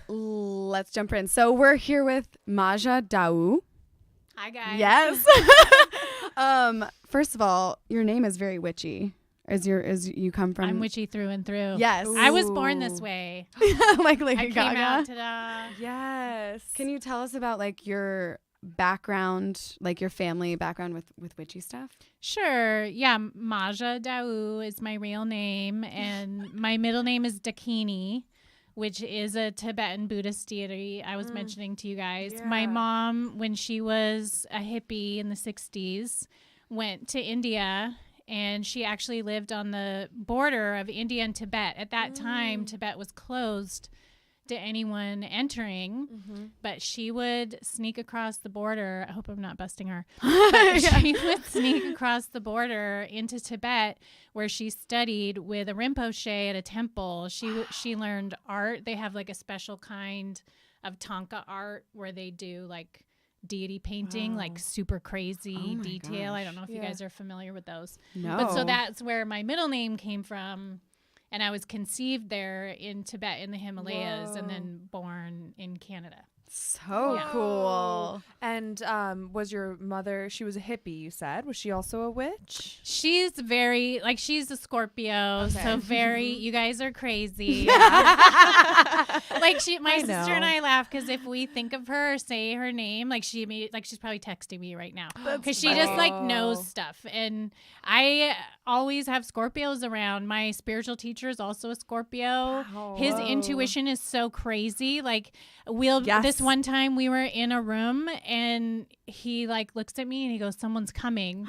Let's jump in. So we're here with Maja D'Aoust. Hi, guys. Yes. First of all, your name is very witchy. Is you come from? I'm witchy through and through. Yes. Ooh. I was born this way. Like Lady I Gaga. came out, ta-da. Yes. Can you tell us about like your background, like your family background with witchy stuff? Sure. Yeah. Maja D'Aoust is my real name, and my middle name is Dakini, which is a Tibetan Buddhist deity I was mentioning to you guys. Yeah. My mom, when she was a hippie in the 60s, went to India, and she actually lived on the border of India and Tibet. At that time, Tibet was closed to anyone entering, but she would sneak across the border. I hope I'm not busting her. But she would sneak across the border into Tibet, where she studied with a Rinpoche at a temple. She learned art. They have like a special kind of Thangka art where they do like deity painting, like super crazy detail. gosh. I don't know if you guys are familiar with those. No. But so that's where my middle name came from. And I was conceived there in Tibet in the Himalayas and then born in Canada. So cool. And was your mother, she was a hippie, you said. Was she also a witch? She's very, like, she's a Scorpio. Okay. So very, you guys are crazy. Like my sister and I laugh because if we think of her or say her name, like she's probably texting me right now because she just like knows stuff. And I always have Scorpios around. My spiritual teacher is also a Scorpio. Wow. His intuition is so crazy. Like this one time we were in a room and he like looks at me and he goes, "Someone's coming."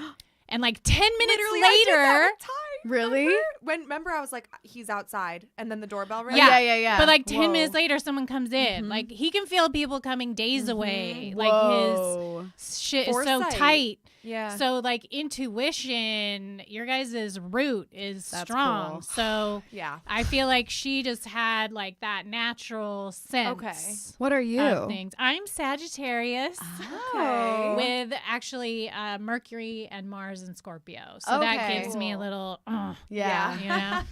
And like 10 minutes Literally, I did that later, with Ty. Really? Remember I was like, he's outside, and then the doorbell rang? Yeah. but like 10 Whoa. minutes later, someone comes in. Like he can feel people coming days away. Like Whoa. his shit is so Foresight. tight. Yeah. So like intuition, your guys' root is That's strong. cool. So Yeah. I feel like she just had like that natural sense. Okay. What are you? Of things. I'm Sagittarius. Okay. With actually Mercury and Mars in Scorpio. So that Okay. gives me a little, Yeah. you know.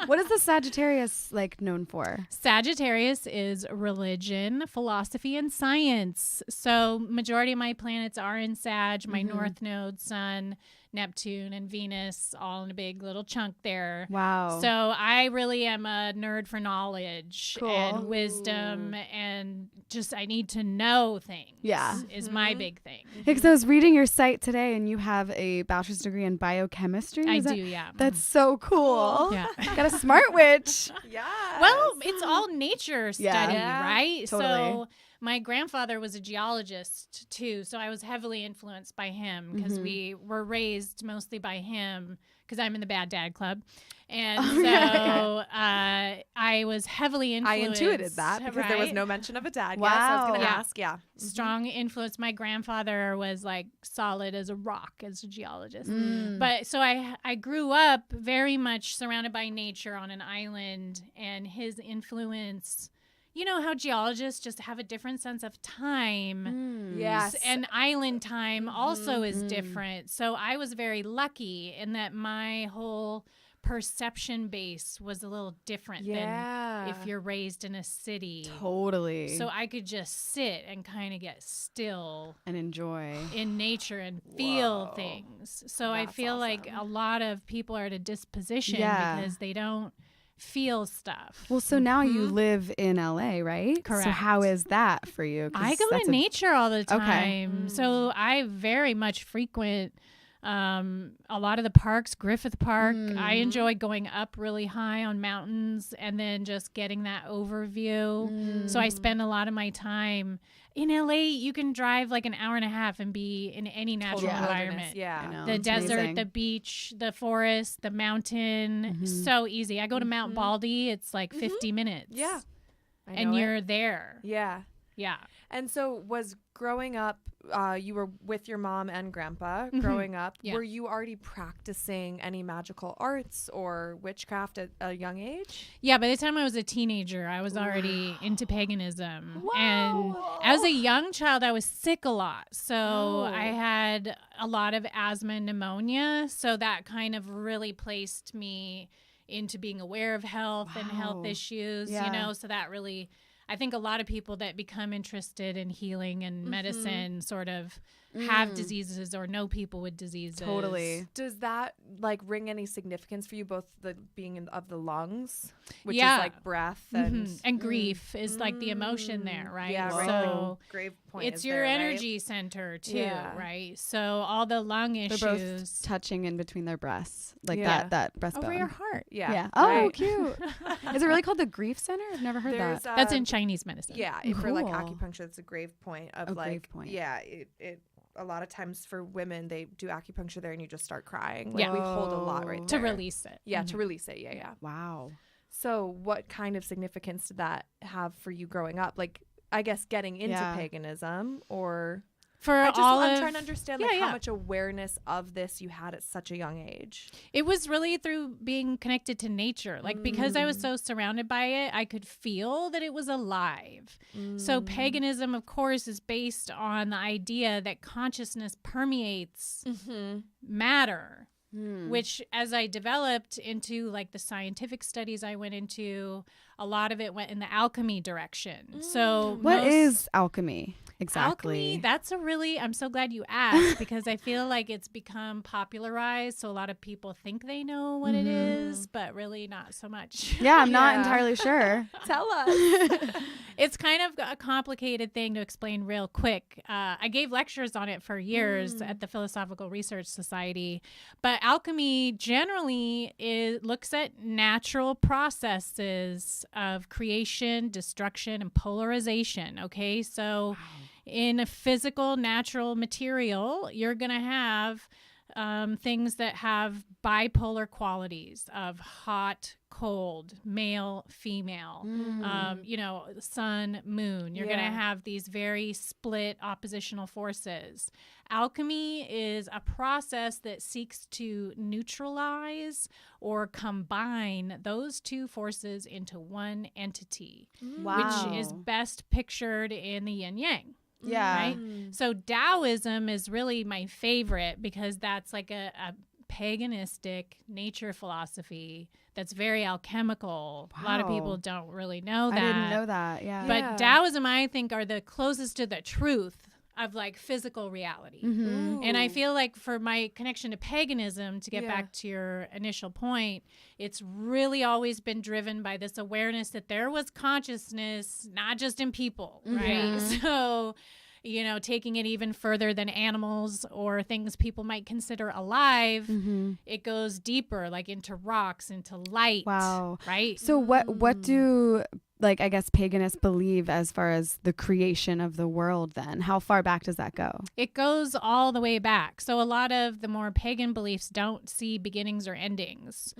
What is the Sagittarius like known for? Sagittarius is religion, philosophy, and science. So majority of my planets are in Sag. My North Node, Sun, Neptune, and Venus, all in a big little chunk there. Wow. So I really am a nerd for knowledge Cool. and wisdom, and just I need to know things. Yeah. Is my big thing. Because I was reading your site today and you have a bachelor's degree in biochemistry. I Is that- do, yeah. That's so cool. Yeah. Got a smart witch. Yeah. Well, it's all nature study, Yeah. right? Totally. So my grandfather was a geologist too, so I was heavily influenced by him because we were raised mostly by him because I'm in the Bad Dad Club. And so I was heavily I influenced. intuited that because there was right? no mention of a dad. Wow. Yes, I was going to Yeah. ask. Yeah. Strong influence. My grandfather was like solid as a rock as a geologist. Mm. But so I grew up very much surrounded by nature on an island, and his influence, you know how geologists just have a different sense of time. Yes. And island time also is different. So I was very lucky in that my whole perception base was a little different Yeah. than if you're raised in a city. Totally. So I could just sit and kind of get still and enjoy. in nature and feel things. So I That's feel like awesome. a lot of people are at a disposition Yeah. because they don't feel stuff. Well, so now you live in LA, right? So Correct. how is that for you? 'Cause I go that's to nature all the Okay. time. So I very much frequent a lot of the parks, Griffith Park. I enjoy going up really high on mountains and then just getting that overview. So I spend a lot of my time in LA. You can drive like an hour and a half and be in any natural Yeah. environment. Yeah. I know. The It's desert, amazing. the beach, the forest, the mountain. So easy. I go to Mount Baldy. It's like 50 minutes. Yeah. I And know it. you're there. Yeah. Yeah. And so was growing up, you were with your mom and grandpa growing up. Yeah. Were you already practicing any magical arts or witchcraft at a young age? Yeah, by the time I was a teenager, I was already into paganism. And as a young child, I was sick a lot. So I had a lot of asthma and pneumonia. So that kind of really placed me into being aware of health and health Wow. issues, Yeah. you know, so that really, I think a lot of people that become interested in healing and medicine sort of have diseases or know people with diseases. Totally. Does that like ring any significance for you, both the being of the lungs, which Yeah. is like breath and And grief is like the emotion there, right? Yeah, right. So grave point. it's is your there, right? energy center too, Yeah. right? So all the lung They're issues both touching in between their breasts, like Yeah. that breastbone. over your heart. Yeah. Yeah. Oh, right. cute. Is it really called the grief center? I've never heard There's that. That's in Chinese medicine. Yeah, for like Cool. acupuncture, it's a grave point of A like grave point. yeah, it a lot of times for women they do acupuncture there and you just start crying. Like Yeah. we hold a lot right To there. release it. Yeah, to release it. Yeah, yeah. Wow. So what kind of significance did that have for you growing up? Like I guess getting into Yeah. paganism or For I'm of, trying to understand Yeah, like how yeah. much awareness of this you had at such a young age. It was really through being connected to nature. Like because I was so surrounded by it, I could feel that it was alive. So paganism, of course, is based on the idea that consciousness permeates matter, which as I developed into like the scientific studies I went into, a lot of it went in the alchemy direction. So What most- is alchemy exactly? Alchemy, that's I'm so glad you asked because I feel like it's become popularized. So a lot of people think they know what it is, but really not so much. Yeah, I'm not Yeah. entirely sure. Tell us. It's kind of a complicated thing to explain real quick. I gave lectures on it for years at the Philosophical Research Society, but alchemy generally looks at natural processes of creation, destruction, and polarization. Okay, so in a physical, natural material, you're going to have things that have bipolar qualities of hot, cold, male, female, you know, sun, moon. You're going to have these very split oppositional forces. Alchemy is a process that seeks to neutralize or combine those two forces into one entity, Wow. which is best pictured in the yin yang. yeah. Right? So Taoism is really my favorite because that's like a paganistic nature philosophy that's very alchemical. A lot of Wow. people don't really know that. I didn't know that. Yeah. But Yeah. Taoism, I think, are the closest to the truth of like physical reality. And I feel like for my connection to paganism, to get Yeah. back to your initial point, it's really always been driven by this awareness that there was consciousness, not just in people, right? So, you know, taking it even further than animals or things people might consider alive, it goes deeper, like into rocks, into light. Wow. Right? So what do, like, I guess paganists believe as far as the creation of the world then? How far back does that go? It goes all the way back. So a lot of the more pagan beliefs don't see beginnings or endings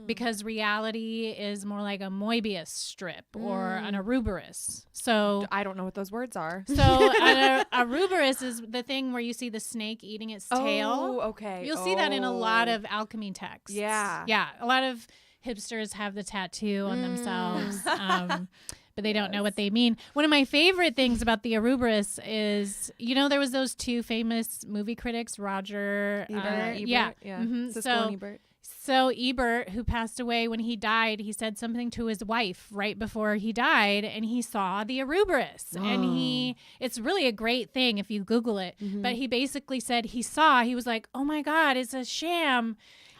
because reality is more like a Moebius strip or an Ouroboros. So I don't know what those words are. an Ouroboros is the thing where you see the snake eating its tail. Oh, okay. You'll see that in a lot of alchemy texts. Yeah. Yeah. A lot of hipsters have the tattoo on themselves, but they don't know what they mean. One of my favorite things about the Ouroboros is, you know, there was those two famous movie critics, Roger Ebert? yeah. Siskel So, and Ebert. so Ebert, who passed away when he died, he said something to his wife right before he died, and he saw the Ouroboros. And it's really a great thing if you Google it. But he basically said he was like, oh my God, it's a sham.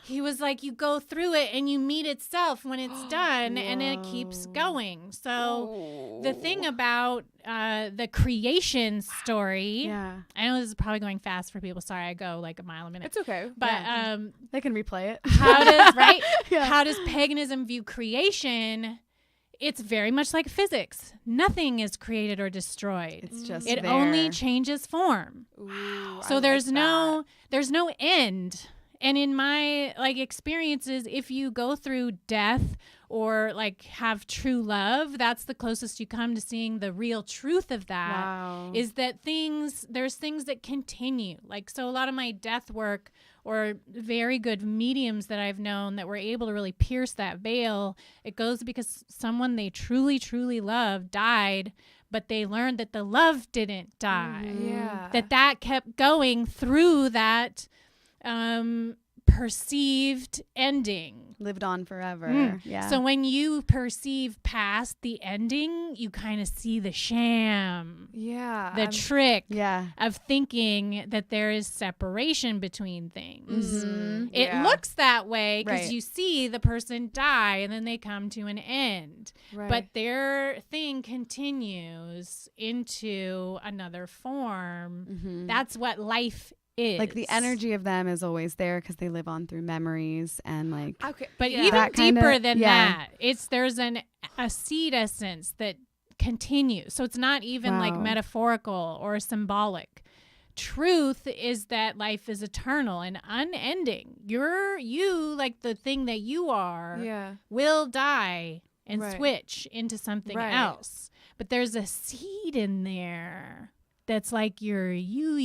He was like, you go through it and you meet itself when it's done, and then it keeps going. So the thing about the creation story, Yeah. I know this is probably going fast for people. Sorry, I go like a mile a minute. It's okay. But They can replay it. how does Yeah. how does paganism view creation? It's very much like physics. Nothing is created or destroyed. It's just It there. only changes form. Ooh, So I there's like there's no end. And in my like experiences, if you go through death or like have true love, that's the closest you come to seeing the real truth of that. Wow. Is that there's things that continue. Like, so a lot of my death work or very good mediums that I've known that were able to really pierce that veil, it goes because someone they truly, truly loved died, but they learned that the love didn't die. Yeah. That kept going through that perceived ending. Lived on forever. Yeah. So when you perceive past the ending, you kind of see the sham, the trick of thinking that there is separation between things. It looks that way because you see the person die and then they come to an end. But their thing continues into another form. That's what life is. Like the energy of them is always there because they live on through memories and like. Okay. But even deeper than that, there's a seed essence that continues. So it's not even like metaphorical or symbolic. Truth is that life is eternal and unending. You, like the thing that you are, will die and switch into something else. But there's a seed in there that's like your you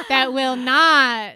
that will not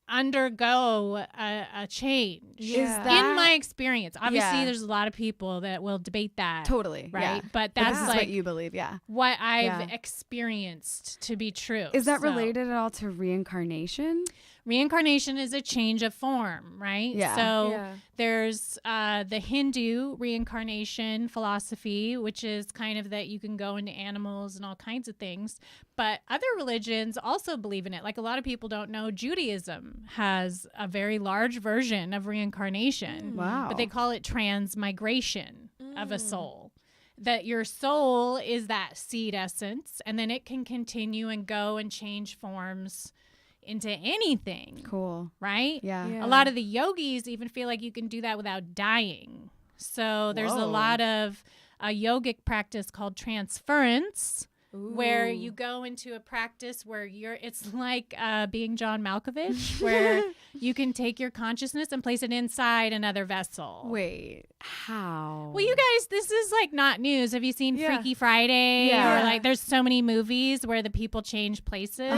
undergo a change. In my experience, obviously there's a lot of people that will debate that, totally, right? But that's like what you believe, what I've experienced to be true. Is that related at all to reincarnation? Reincarnation is a change of form, right? So there's the Hindu reincarnation philosophy, which is kind of that you can go into animals and all kinds of things. But other religions also believe in it. Like a lot of people don't know, Judaism has a very large version of reincarnation. Wow. But they call it transmigration of a soul. That your soul is that seed essence, and then it can continue and go and change forms into anything. Cool. Right? Yeah. A lot of the yogis even feel like you can do that without dying. So there's a lot of a yogic practice called transference, where you go into a practice where it's like being John Malkovich, where you can take your consciousness and place it inside another vessel. Wait, how? Well, you guys, this is like not news. Have you seen Freaky Friday? Or like there's so many movies where the people change places.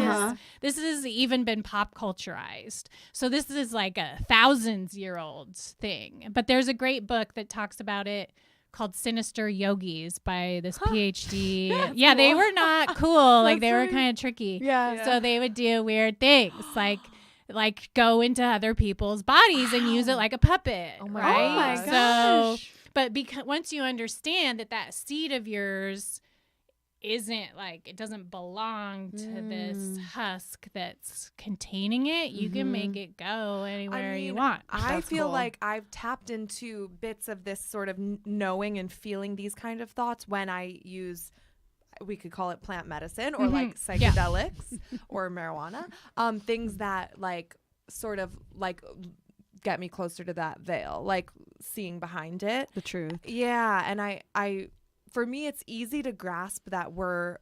This has even been pop culturized. So this is like a thousands-year-old thing. But there's a great book that talks about it called Sinister Yogis by this PhD. Cool. They were not cool. Like they were kind of tricky. So they would do weird things like go into other people's bodies and use it like a puppet. Oh my gosh. So, but once you understand that seed of yours isn't like, it doesn't belong to this husk that's containing it, you can make it go anywhere you want. I feel like I've tapped into bits of this sort of knowing and feeling these kind of thoughts when I use, we could call it plant medicine or like psychedelics or marijuana, things that like sort of like get me closer to that veil, like seeing behind it, the truth. And I for me, it's easy to grasp that we're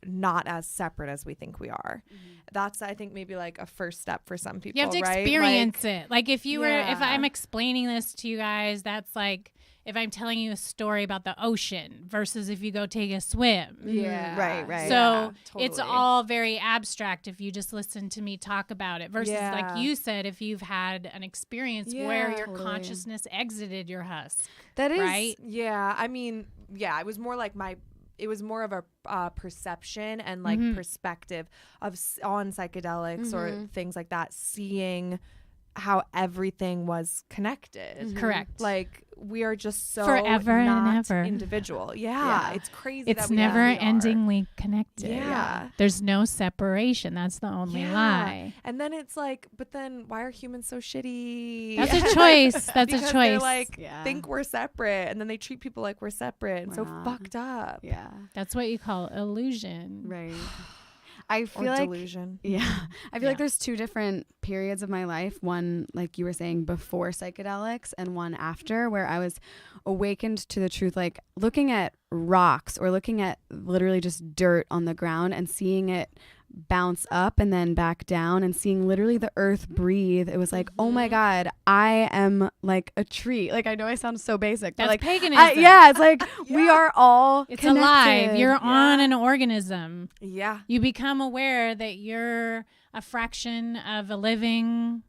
not as separate as we think we are. That's, I think, maybe like a first step for some people. You have to experience it. Like if I'm explaining this to you guys, that's like if I'm telling you a story about the ocean versus if you go take a swim. Right. So it's all very abstract if you just listen to me talk about it versus like you said, if you've had an experience where your consciousness exited your husk. That is right. Yeah. I mean, it was more like it was more of a perception and like perspective on psychedelics or things like that, seeing how everything was connected. Correct. Like we are just so forever not and ever individual. It's crazy. It's never endingly connected. There's no separation. That's the only lie. And then it's like, but then why are humans so shitty? That's a choice. That's because a choice. They like think we're separate, and then they treat people like we're separate, and so fucked up. That's what you call illusion. Right. I feel or like delusion. I feel like there's two different periods of my life. One, like you were saying, before psychedelics, and one after, where I was awakened to the truth, like looking at rocks or looking at literally just dirt on the ground and seeing it bounce up and then back down and seeing literally the earth breathe. It was like, oh my God, I am like a tree. Like, I know I sound so basic, That's but like paganism. it's like we are all it's connected. Alive. You're on an organism. Yeah. You become aware that you're a fraction of a living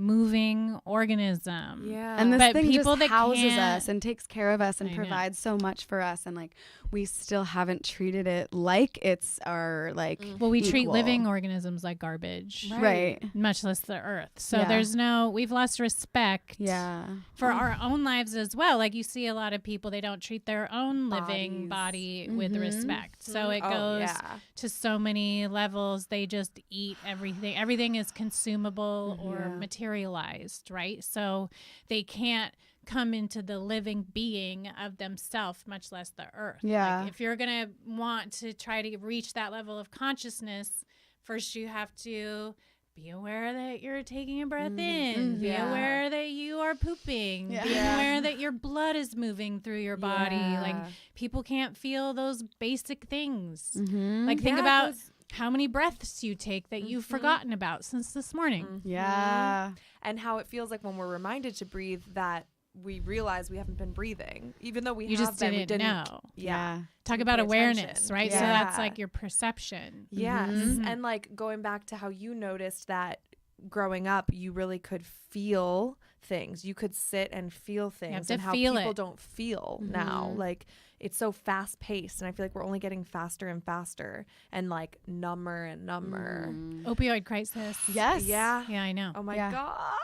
moving organism. Yeah. And this But thing people just that houses can't- us and takes care of us and I know. provides so much for us, and like we still haven't treated it like it's our like Well, we treat equal. living organisms like garbage, right. much less the earth. So Yeah. we've lost respect Yeah. for our own lives as well. Like you see a lot of people, they don't treat their own living Bodies. body with respect. So it goes yeah. to so many levels. They just eat everything. Everything is consumable or materialized, right? So they can't come into the living being of themselves, much less the earth. Yeah. Like if you're going to want to try to reach that level of consciousness, first you have to be aware that you're taking a breath in. Be Yeah. aware that you are pooping. Yeah. Be aware that your blood is moving through your body. Yeah. Like people can't feel those basic things. Mm-hmm. Like think Yeah, about those- how many breaths you take that you've forgotten about since this morning. Yeah. And how it feels like when we're reminded to breathe that we realize we haven't been breathing, even though we You have just been. We didn't know. Yeah. Talk Didn't about pay awareness, attention. right? So that's Yeah. like your perception. Yes. Mhm. And like going back to how you noticed that growing up, you really could feel things. You could sit and feel things, to and how feel people it. don't feel now. Like it's so fast paced, and I feel like we're only getting faster and faster and like number and number. Opioid crisis. Yes. Yeah. Yeah, I know. Oh my Yeah. gosh.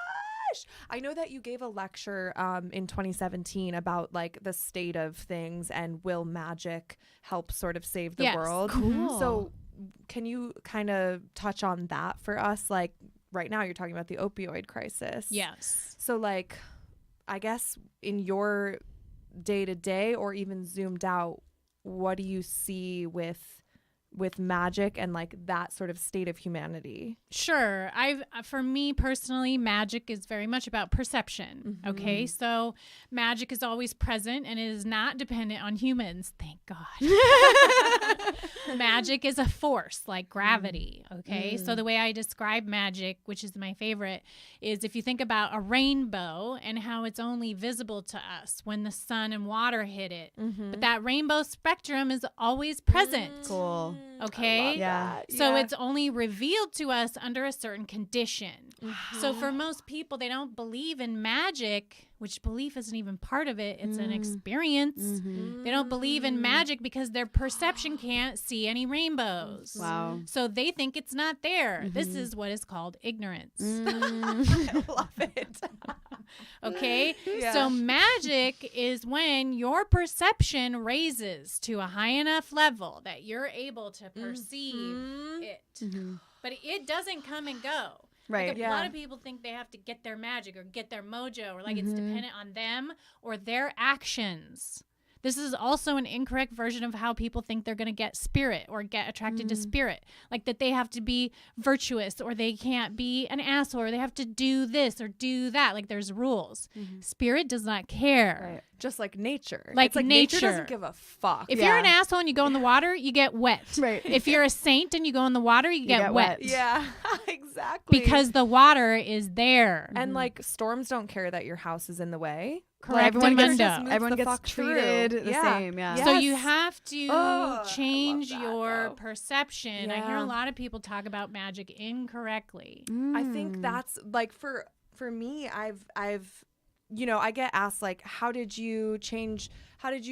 I know that you gave a lecture in 2017 about like the state of things and will magic help sort of save the Yes. world. Cool. So can you kind of touch on that for us? Like right now you're talking about the opioid crisis. Yes. So like I guess in your day to day or even zoomed out, what do you see with magic and like that sort of state of humanity? Sure. For me personally, magic is very much about perception. Okay. So magic is always present and it is not dependent on humans. Thank God. Magic is a force like gravity. Okay. So the way I describe magic, which is my favorite, is if you think about a rainbow and how it's only visible to us when the sun and water hit it. But that rainbow spectrum is always present. Cool. Okay. Yeah. So it's only revealed to us under a certain condition. So for most people, they don't believe in magic, which belief isn't even part of it. It's an experience. They don't believe in magic because their perception can't see any rainbows. Wow. So they think it's not there. This is what is called ignorance. I love it. Okay. Yeah. So magic is when your perception raises to a high enough level that you're able to perceive it. But it doesn't come and go. Right. Like a lot of people think they have to get their magic or get their mojo or like it's dependent on them or their actions. This is also an incorrect version of how people think they're going to get spirit or get attracted to spirit. Like that they have to be virtuous or they can't be an asshole or they have to do this or do that. Like there's rules. Spirit does not care. Right. Just like nature. Like it's like nature nature. doesn't give a fuck. If you're an asshole and you go in the water, you get wet. Right. If you're a saint and you go in the water, you get get wet. wet. yeah, exactly. Because the water is there. and like storms don't care that your house is in the way. Correct. Everyone Mundo. gets, moves everyone the gets fuck through. treated the Yeah. same. Yeah. Yeah. So Yes. you have to I change love that, your though. perception. I hear Yeah. a lot of people talk about magic incorrectly. I think that's like for me, I've you know, I get asked like, how did you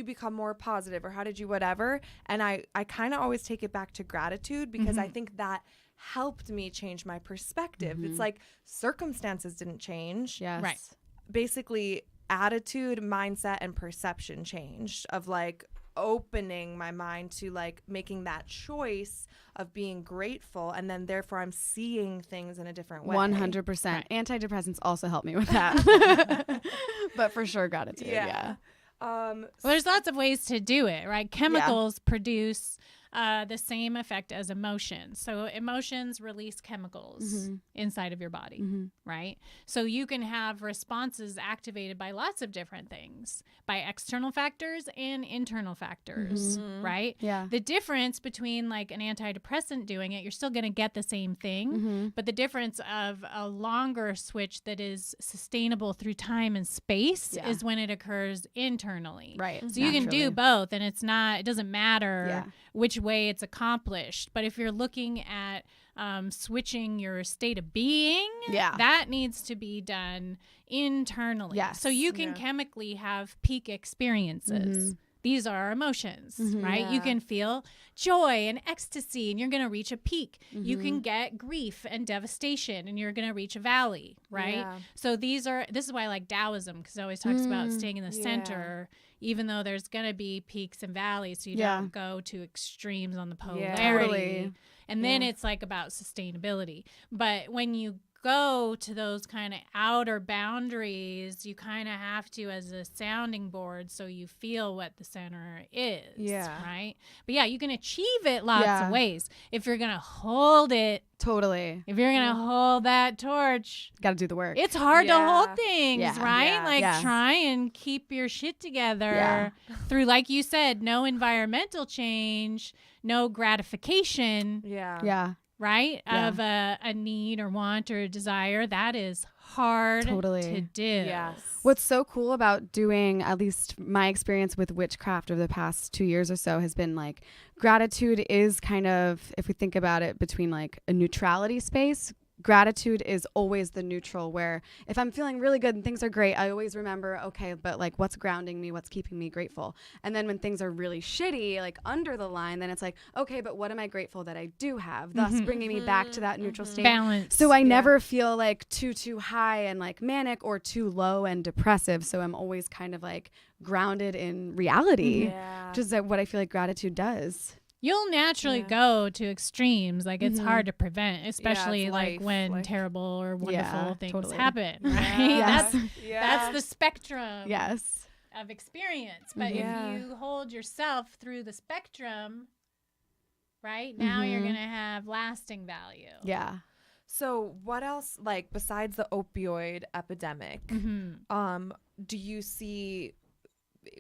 become more positive or how did you whatever? And I kind of always take it back to gratitude because I think that helped me change my perspective. It's like circumstances didn't change. Yes. Right. Basically attitude, mindset, and perception changed of like opening my mind to like making that choice of being grateful, and then therefore I'm seeing things in a different way. 100%. Right. Antidepressants also help me with that. But for sure, gratitude. Yeah. Um, Well, there's lots of ways to do it, right? Chemicals produce the same effect as emotions. So emotions release chemicals inside of your body, right? So you can have responses activated by lots of different things, by external factors and internal factors, right? Yeah. The difference between like an antidepressant doing it, you're still going to get the same thing, but the difference of a longer switch that is sustainable through time and space Yeah. is when it occurs internally. Right. So you can do Naturally. both, and it doesn't matter Yeah. which way it's accomplished. But if you're looking at switching your state of being. Yeah. That needs to be done internally. Yes. So you can chemically have peak experiences. These are emotions, right? Yeah. You can feel joy and ecstasy, and you're going to reach a peak. You can get grief and devastation, and you're going to reach a valley, right? Yeah. So this is why I like Taoism, because it always talks about staying in the center, even though there's going to be peaks and valleys, so you don't go to extremes on the polarity. Totally. And then it's like about sustainability. But when you go to those kind of outer boundaries, you kind of have to as a sounding board so you feel what the center is, right? But yeah, you can achieve it lots of ways. If you're going to hold it, Totally. if you're going to hold that torch, Got to do the work. it's hard to hold things, Yeah. right? Yeah. Like try and keep your shit together through, like you said, no environmental change, no gratification. Yeah. Right? Yeah. Of a need or want or desire. That is hard to do. Yes. What's so cool about doing, at least my experience with witchcraft over the past 2 years or so, has been like gratitude is kind of, if we think about it between like a neutrality space, gratitude is always the neutral, where if I'm feeling really good and things are great, I always remember, okay, but like what's grounding me, what's keeping me grateful. And then when things are really shitty, like under the line, then it's like, okay, but what am I grateful that I do have? Thus bringing me back to that neutral state. Balance. So I never feel like too high and like manic or too low and depressive. So I'm always kind of like grounded in reality, which is what I feel like gratitude does. You'll naturally go to extremes. Like it's hard to prevent, especially like when terrible or wonderful things happen, right? That's the spectrum of experience. But if you hold yourself through the spectrum, right, now you're going to have lasting value. Yeah. So what else, like besides the opioid epidemic, do you see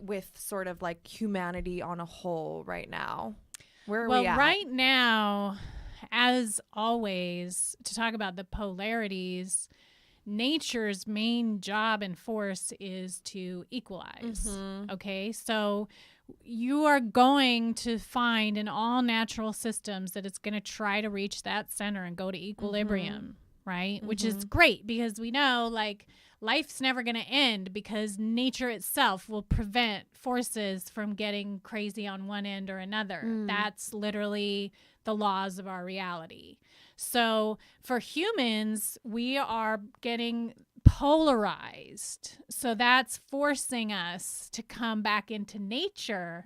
with sort of like humanity on a whole right now? Where are we at? Right now, as always, to talk about the polarities, nature's main job and force is to equalize. Okay, so you are going to find in all natural systems that it's going to try to reach that center and go to equilibrium, right? Which is great because we know like life's never going to end because nature itself will prevent forces from getting crazy on one end or another. That's literally the laws of our reality. So for humans, we are getting polarized. So that's forcing us to come back into nature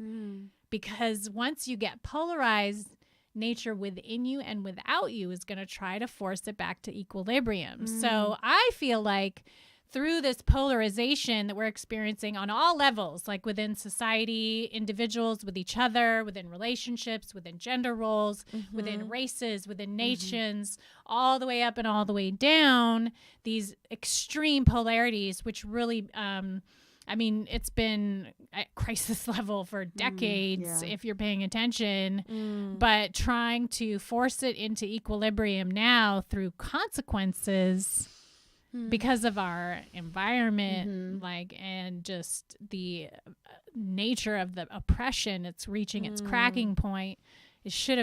because once you get polarized, nature within you and without you is going to try to force it back to equilibrium. So I feel like through this polarization that we're experiencing on all levels, like within society, individuals with each other, within relationships, within gender roles, within races, within nations, all the way up and all the way down, these extreme polarities, which really, I mean, it's been at crisis level for decades if you're paying attention, but trying to force it into equilibrium now through consequences because of our environment, like, and just the nature of the oppression, it's reaching its cracking point. We should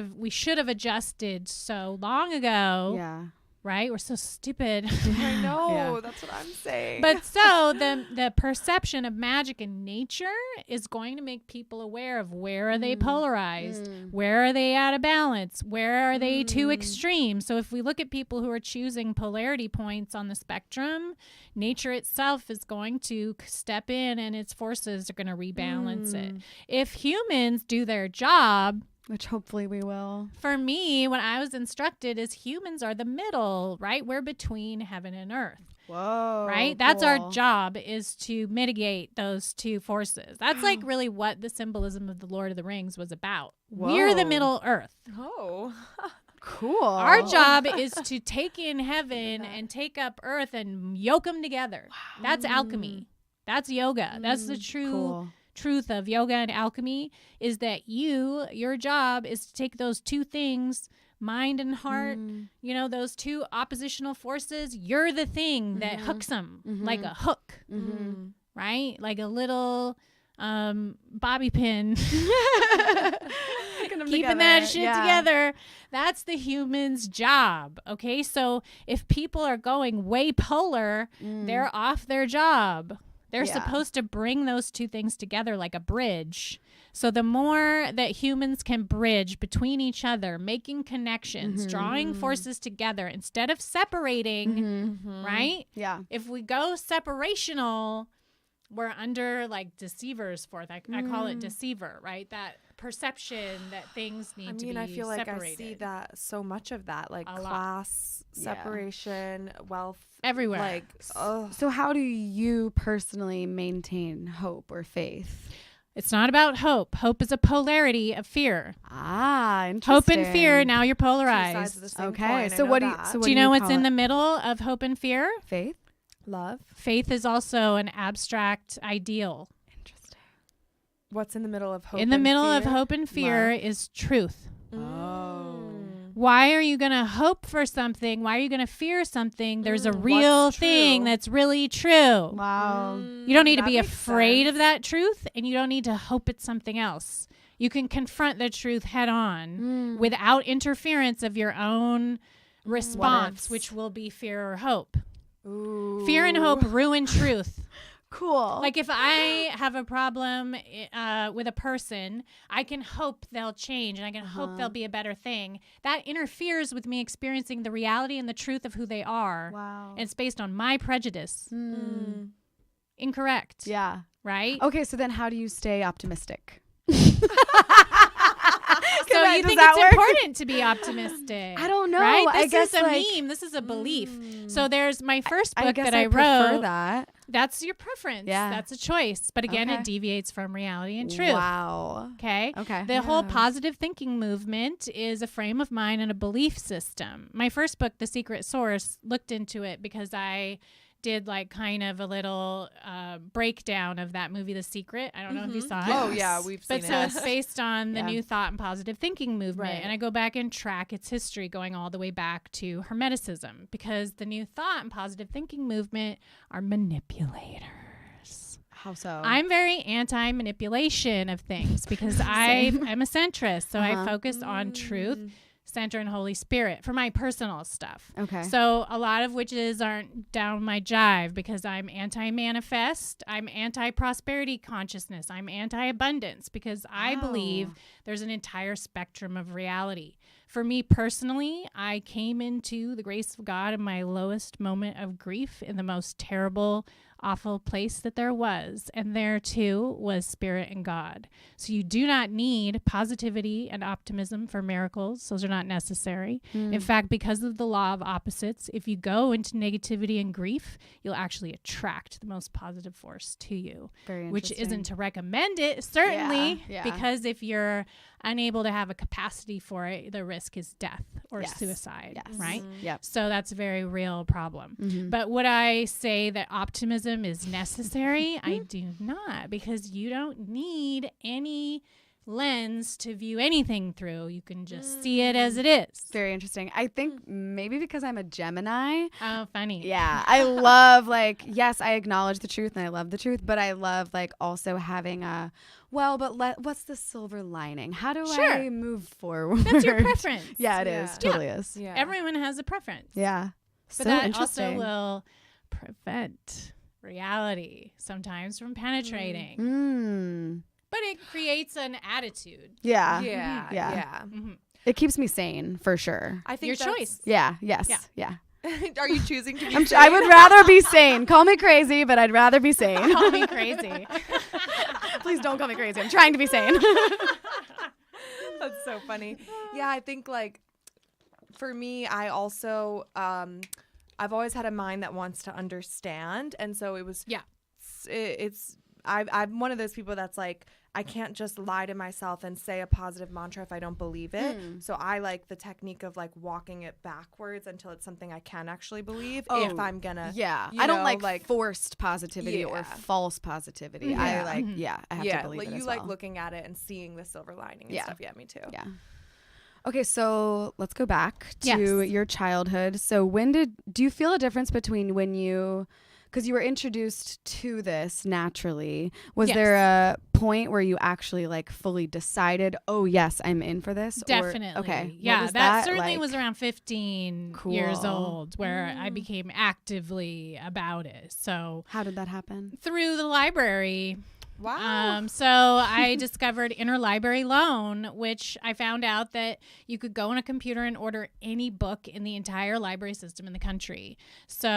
have adjusted so long ago. Yeah. Right? We're so stupid. I know. That's what I'm saying. But so the perception of magic in nature is going to make people aware of where are they polarized? Where are they out of balance? Where are they too extreme? So if we look at people who are choosing polarity points on the spectrum, nature itself is going to step in and its forces are going to rebalance it. If humans do their job, which hopefully we will. For me, what I was instructed is humans are the middle, right? We're between heaven and earth. Whoa. Right? That's our job, is to mitigate those two forces. That's like really what the symbolism of the Lord of the Rings was about. We're the middle earth. Oh. Cool. Our job is to take in heaven and take up earth and yoke them together. Wow. That's alchemy. That's yoga. That's the true truth of yoga and alchemy, is that your job is to take those two things, mind and heart, you know, those two oppositional forces. You're the thing that hooks them like a hook, right? Like a little bobby pin, Keeping keeping that shit together. That's the human's job. Okay. So if people are going way polar, they're off their job. They're supposed to bring those two things together like a bridge. So the more that humans can bridge between each other, making connections, drawing forces together instead of separating, right? Yeah. If we go separational, we're under like deceivers forth. I call it deceiver, right? That perception that things need to be I feel like separated. I see that so much of that, like A lot. class separation, wealth, everywhere. like, oh. So how do you personally maintain hope or faith? It's not about hope. Hope is a polarity of fear. Ah, interesting. Hope and fear, now you're Two sides polarized. of the same Okay. coin, I So know what do you that. so what Do you know what's call in it? the middle of hope and fear? Faith? Love? Faith is also an abstract ideal. Interesting. What's in the middle of hope? In the and middle of fear? hope and fear Love. is truth. Oh. Why are you going to hope for something? Why are you going to fear something? There's a real what's thing true? that's really true. Wow. You don't need to That be makes afraid of sense. that truth, and you don't need to hope it's something else. You can confront the truth head on without interference of your own response, which will be fear or hope. Ooh. Fear and hope ruin truth. Cool. Like if I have a problem with a person, I can hope they'll change and I can hope they'll be a better thing. That interferes with me experiencing the reality and the truth of who they are. Wow. And it's based on my prejudice. Incorrect. Yeah. Right? Okay, so then how do you stay optimistic? So that- you does think that it's work? important to be optimistic? I don't know. Right? I This guess, is a like, meme. This is a belief. So there's my first I book guess that I I prefer wrote. that. That's your preference. Yeah. That's a choice. But again, Okay. it deviates from reality and truth. Wow. Okay. Okay. The whole positive thinking movement is a frame of mind and a belief system. My first book, The Secret Source, looked into it because I did like kind of a little breakdown of that movie, The Secret. I don't know if you saw it. Oh, yeah, we've seen But so it. it's based on the Yeah. new thought and positive thinking movement. Right. And I go back and track its history going all the way back to Hermeticism because the new thought and positive thinking movement are manipulators. How so? I'm very anti-manipulation of things because I'm a centrist. So I focus on truth, center, and Holy Spirit for my personal stuff. Okay. So a lot of witches aren't down my jive because I'm anti-manifest. I'm anti-prosperity consciousness. I'm anti-abundance because I believe there's an entire spectrum of reality. For me personally, I came into the grace of God in my lowest moment of grief in the most terrible, awful place that there was. And there too was spirit and God. So you do not need positivity and optimism for miracles. Those are not necessary. In fact, because of the law of opposites, if you go into negativity and grief, you'll actually attract the most positive force to you. Very Which interesting. isn't to recommend it, certainly, Yeah. because if you're unable to have a capacity for it, the risk is death or Yes. suicide, Yes. right? Yep. So that's a very real problem. But would I say that optimism is necessary? I do not, because you don't need any lens to view anything through. You can just see it as it is. Very interesting. I think maybe because I'm a Gemini. Oh, funny. Yeah. I love yes, I acknowledge the truth and I love the truth, but I love also having a, what's the silver lining? How do Sure. I move forward? That's your preference. Yeah, it Yeah. is. Totally is. Yeah. Everyone has a preference. Yeah. But So that also interesting. will prevent reality sometimes from penetrating. But it creates an attitude. Yeah. Yeah. Yeah. Yeah. It keeps me sane for sure. I think Your that's- choice. Yeah. Yes. Yeah. Yeah. Are you choosing to be I would rather be sane. Call me crazy, but I'd rather be sane. Call me crazy. Please don't call me crazy. I'm trying to be sane. That's so funny. Yeah, I think for me, I also I've always had a mind that wants to understand, and so it was I'm one of those people that's like, I can't just lie to myself and say a positive mantra if I don't believe it. So I like the technique of walking it backwards until it's something I can actually believe if I'm gonna. Yeah. you I don't know, like forced positivity or Yeah. false positivity. Yeah. I have to believe it you as like well. looking at it and seeing the silver lining and Yeah. stuff. Yeah, me too. Yeah. Okay, so let's go back to Yes. your childhood. So do you feel a difference between when you because you were introduced to this naturally. Was Yes. there a point where you actually like fully decided, oh yes, I'm in for this? Definitely. Okay. What Yeah, was that certainly like? was around 15 years Cool. old where I became actively about it. So How did that happen? through the library. Wow. So I discovered interlibrary loan, which I found out that you could go on a computer and order any book in the entire library system in the country. So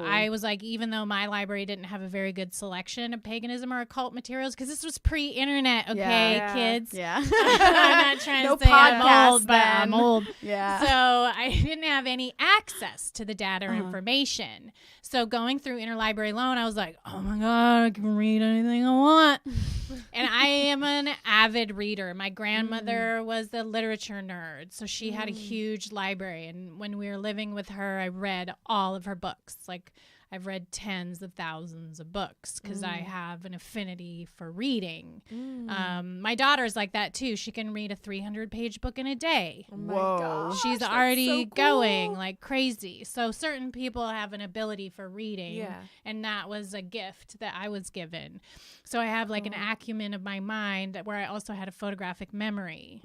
I was like, even though my library didn't have a very good selection of paganism or occult materials, because this was pre-internet, okay, Yeah. kids? Yeah. I'm not trying No to say I'm podcasts old, but I'm then. old. Yeah. So I didn't have any access to the data or information. So going through interlibrary loan, I was like, oh my God, I can read anything I want. And I am an avid reader. My grandmother was a literature nerd, so she had a huge library. And when we were living with her, I read all of her books. Like, I've read tens of thousands of books because I have an affinity for reading. My daughter's like that too. She can read a 300-page book in a day. Oh my Whoa. gosh, She's that's already so going cool. like crazy. So certain people have an ability for reading. Yeah. And that was a gift that I was given. So I have like an acumen of my mind where I also had a photographic memory.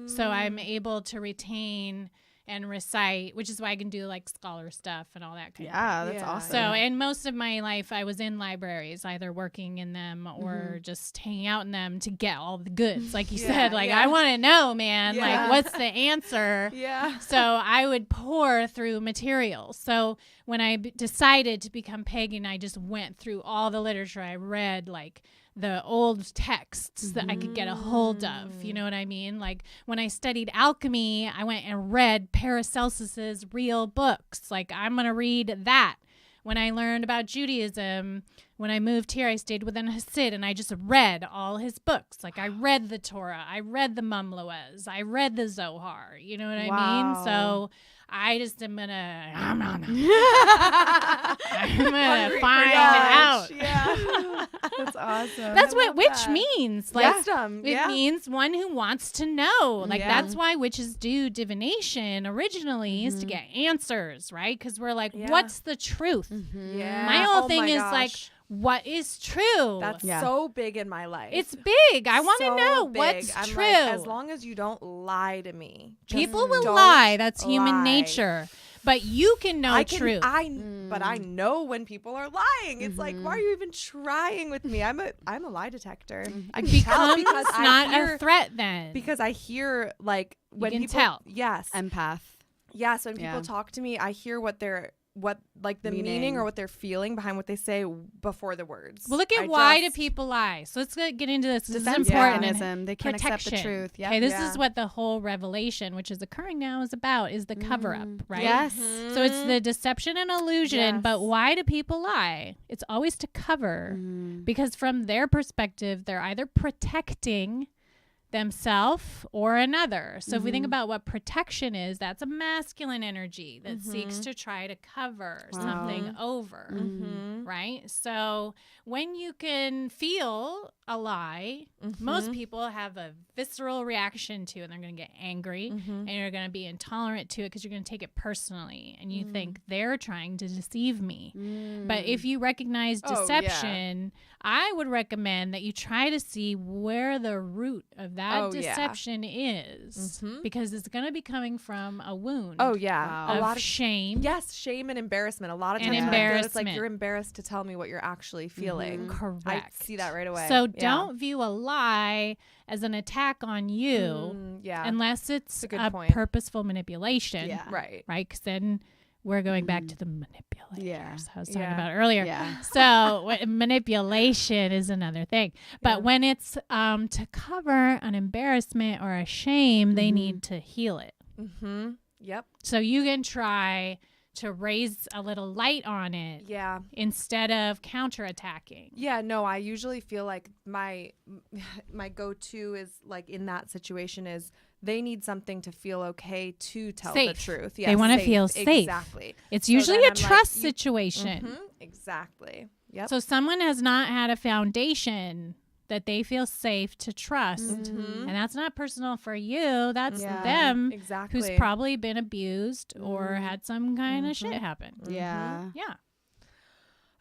So I'm able to retain and recite, which is why I can do like scholar stuff and all that kind of thing. Yeah, that's Yeah. awesome. So, and most of my life I was in libraries, either working in them or just hanging out in them to get all the goods. Like you said, like, I want to know, man, Yeah. like, what's the answer? Yeah. So I would pour through materials. So when I decided to become pagan, I just went through all the literature. I read like the old texts that I could get a hold of. You know what I mean? Like when I studied alchemy, I went and read Paracelsus's real books. Like I'm going to read that. When I learned about Judaism, when I moved here, I stayed with an Hasid and I just read all his books. Like I read the Torah, I read the Mumloez, I read the Zohar. You know what I mean? Wow. So I just am gonna, I'm Hungry gonna for find it out. knowledge. Yeah. That's awesome. That's I what love witch that. means. Like Wisdom. it Yeah. means one who wants to know. Like Yeah. that's why witches do divination originally is to get answers, right? Because we're like, Yeah. what's the truth? Yeah. My whole Oh thing my is like, gosh. what is true? That's Yeah. so big in my life. It's big. I want to So know big. what's I'm true. Like, as long as you don't lie to me. Just People will don't lie. That's human lie. nature. But you can know I can, truth. But I know when people are lying. It's like, why are you even trying with me? I'm a lie detector. I can tell Becomes because not I hear, a threat then. because I hear like when can people tell. Yes. Empath. Yes, when people Yeah. talk to me, I hear what like the meaning Meaning. or what they're feeling behind what they say before the words. well, look at I why do just- people lie. So let's get into this. This is Defense important. mechanism. They can't accept the Protection. truth. Yeah. Okay, this Yeah. is what the whole revelation, which is occurring now, is about, is the cover up, right? Yes. So it's the deception and illusion, Yes. but why do people lie? It's always to cover because from their perspective, they're either protecting themselves or another. So if we think about what protection is, that's a masculine energy that seeks to try to cover something over, right? So when you can feel a lie, most people have a visceral reaction to it, and they're going to get angry and you're going to be intolerant to it because you're going to take it personally and you think they're trying to deceive me. But if you recognize Oh, yeah. deception, I would recommend that you try to see where the root of that Oh, yeah. deception is because it's going to be coming from a wound Oh yeah, Wow. a of lot of shame. yes, shame and embarrassment. A lot of And times when I feel it, it's like embarrassment. you're embarrassed to tell me what you're actually feeling. Correct. I see that right away. So Yeah. don't view a lie as an attack on you Yeah. unless it's a good a point. purposeful manipulation. Yeah. Right. Right? Because then we're going back to the manipulators Yeah. I was talking Yeah. about earlier. Yeah. So manipulation is another thing. But when it's to cover an embarrassment or a shame, they need to heal it. Yep. So you can try to raise a little light on it Yeah. instead of counterattacking. Yeah, no, I usually feel like my go-to is like in that situation is they need something to feel okay to tell Safe. the truth. They wanna safe. feel safe. Exactly. It's So usually then a I'm like, trust you- situation. Exactly. Yep. So someone has not had a foundation that they feel safe to trust. And that's not personal for you. That's Yeah. them Exactly. who's probably been abused or had some kind of shit happen. Yeah. Yeah.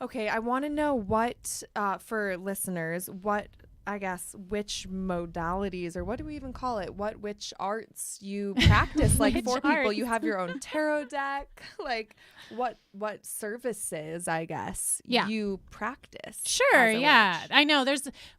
Okay, I want to know what, for listeners, which modalities, or what do we even call it? Which arts you practice? Like Which for people, arts? you have your own tarot deck. Like what services, I guess, Yeah. you practice? Sure, as a yeah. witch? I know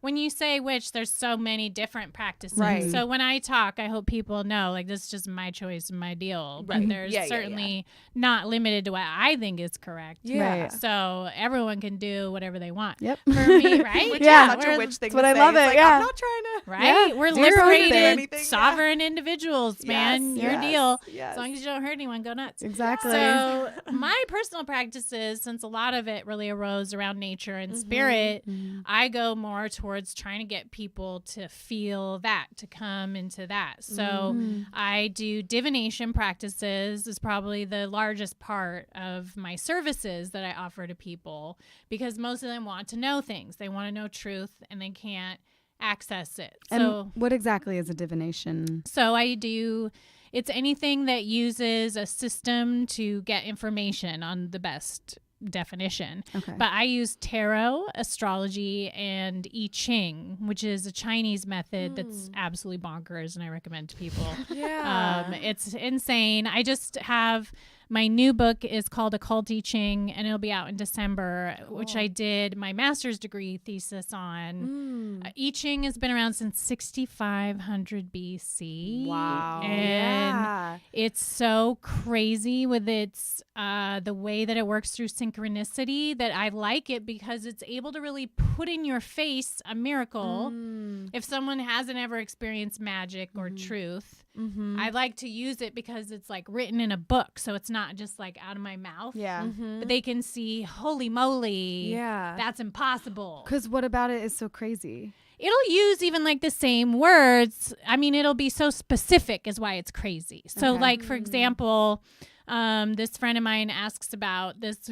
when you say witch, there's so many different practices. Right. So when I talk, I hope people know, like, this is just my choice and my deal. But Right. there's Yeah, yeah, certainly not limited to what I think is correct. Yeah. Right. So everyone can do whatever they want. Yep. For me, right? Which Yeah. is such a witch thing That's what to I say. love It's it, like, yeah. I'm not trying to. Right? Yeah. We're Do your own thing. liberated, Anything, sovereign individuals, man. Yes, Your yes, deal. yes. As long as you don't hurt anyone, go nuts. Exactly. So my personal practices, since a lot of it really arose around nature and spirit, I go more towards trying to get people to feel that, to come into that. So I do divination practices is probably the largest part of my services that I offer to people, because most of them want to know things. They want to know truth and they can't access it. And what exactly is a divination? So it's anything that uses a system to get information on the best definition. Okay. But I use tarot, astrology, and I Ching, which is a Chinese method that's absolutely bonkers, and I recommend to people. Yeah. It's insane. I just have my new book is called Occult I Ching, and it'll be out in December, which I did my master's degree thesis on. I Ching has been around since 6500 BC. Wow. And Yeah. it's so crazy with its the way that it works through synchronicity that I like it, because it's able to really put in your face a miracle. If someone hasn't ever experienced magic or truth, I like to use it because it's like written in a book, so it's not just like out of my mouth. Yeah. But they can see, holy moly, Yeah. that's impossible. Because what about it is so crazy? It'll use even like the same words. I mean, it'll be so specific is why it's crazy. So Okay. like, for example, this friend of mine asks about this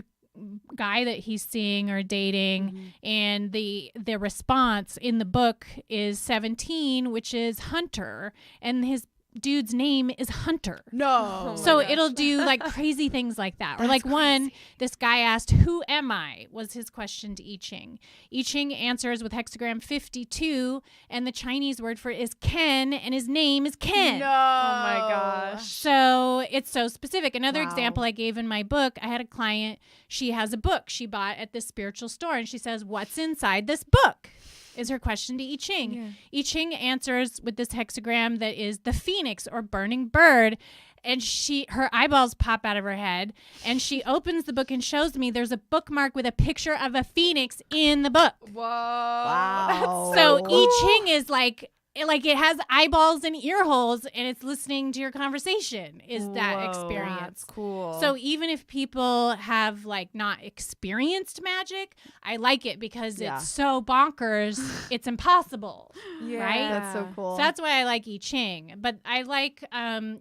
guy that he's seeing or dating, and the response in the book is 17, which is Hunter, and his dude's name is Hunter. No. So it'll do like crazy things like that. Or That's like one, this guy asked, "Who am I?" was his question to I Ching. I Ching answers with hexagram 52, and the Chinese word for it is Ken, and his name is Ken. No. Oh my gosh. So it's so specific. Another Wow. example I gave in my book, I had a client, she has a book she bought at this spiritual store, and she says, "What's inside this book?" is her question to I Ching. Yeah. I Ching answers with this hexagram that is the phoenix or burning bird. And her eyeballs pop out of her head, and she opens the book and shows me there's a bookmark with a picture of a phoenix in the book. Whoa. Wow. That's So cool. I Ching is like it has eyeballs and ear holes, and it's listening to your conversation is that Whoa, experience. That's cool. So even if people have like not experienced magic, I like it because Yeah. it's so bonkers, it's impossible. yeah. right? That's so cool. So that's why I like I Ching. But I like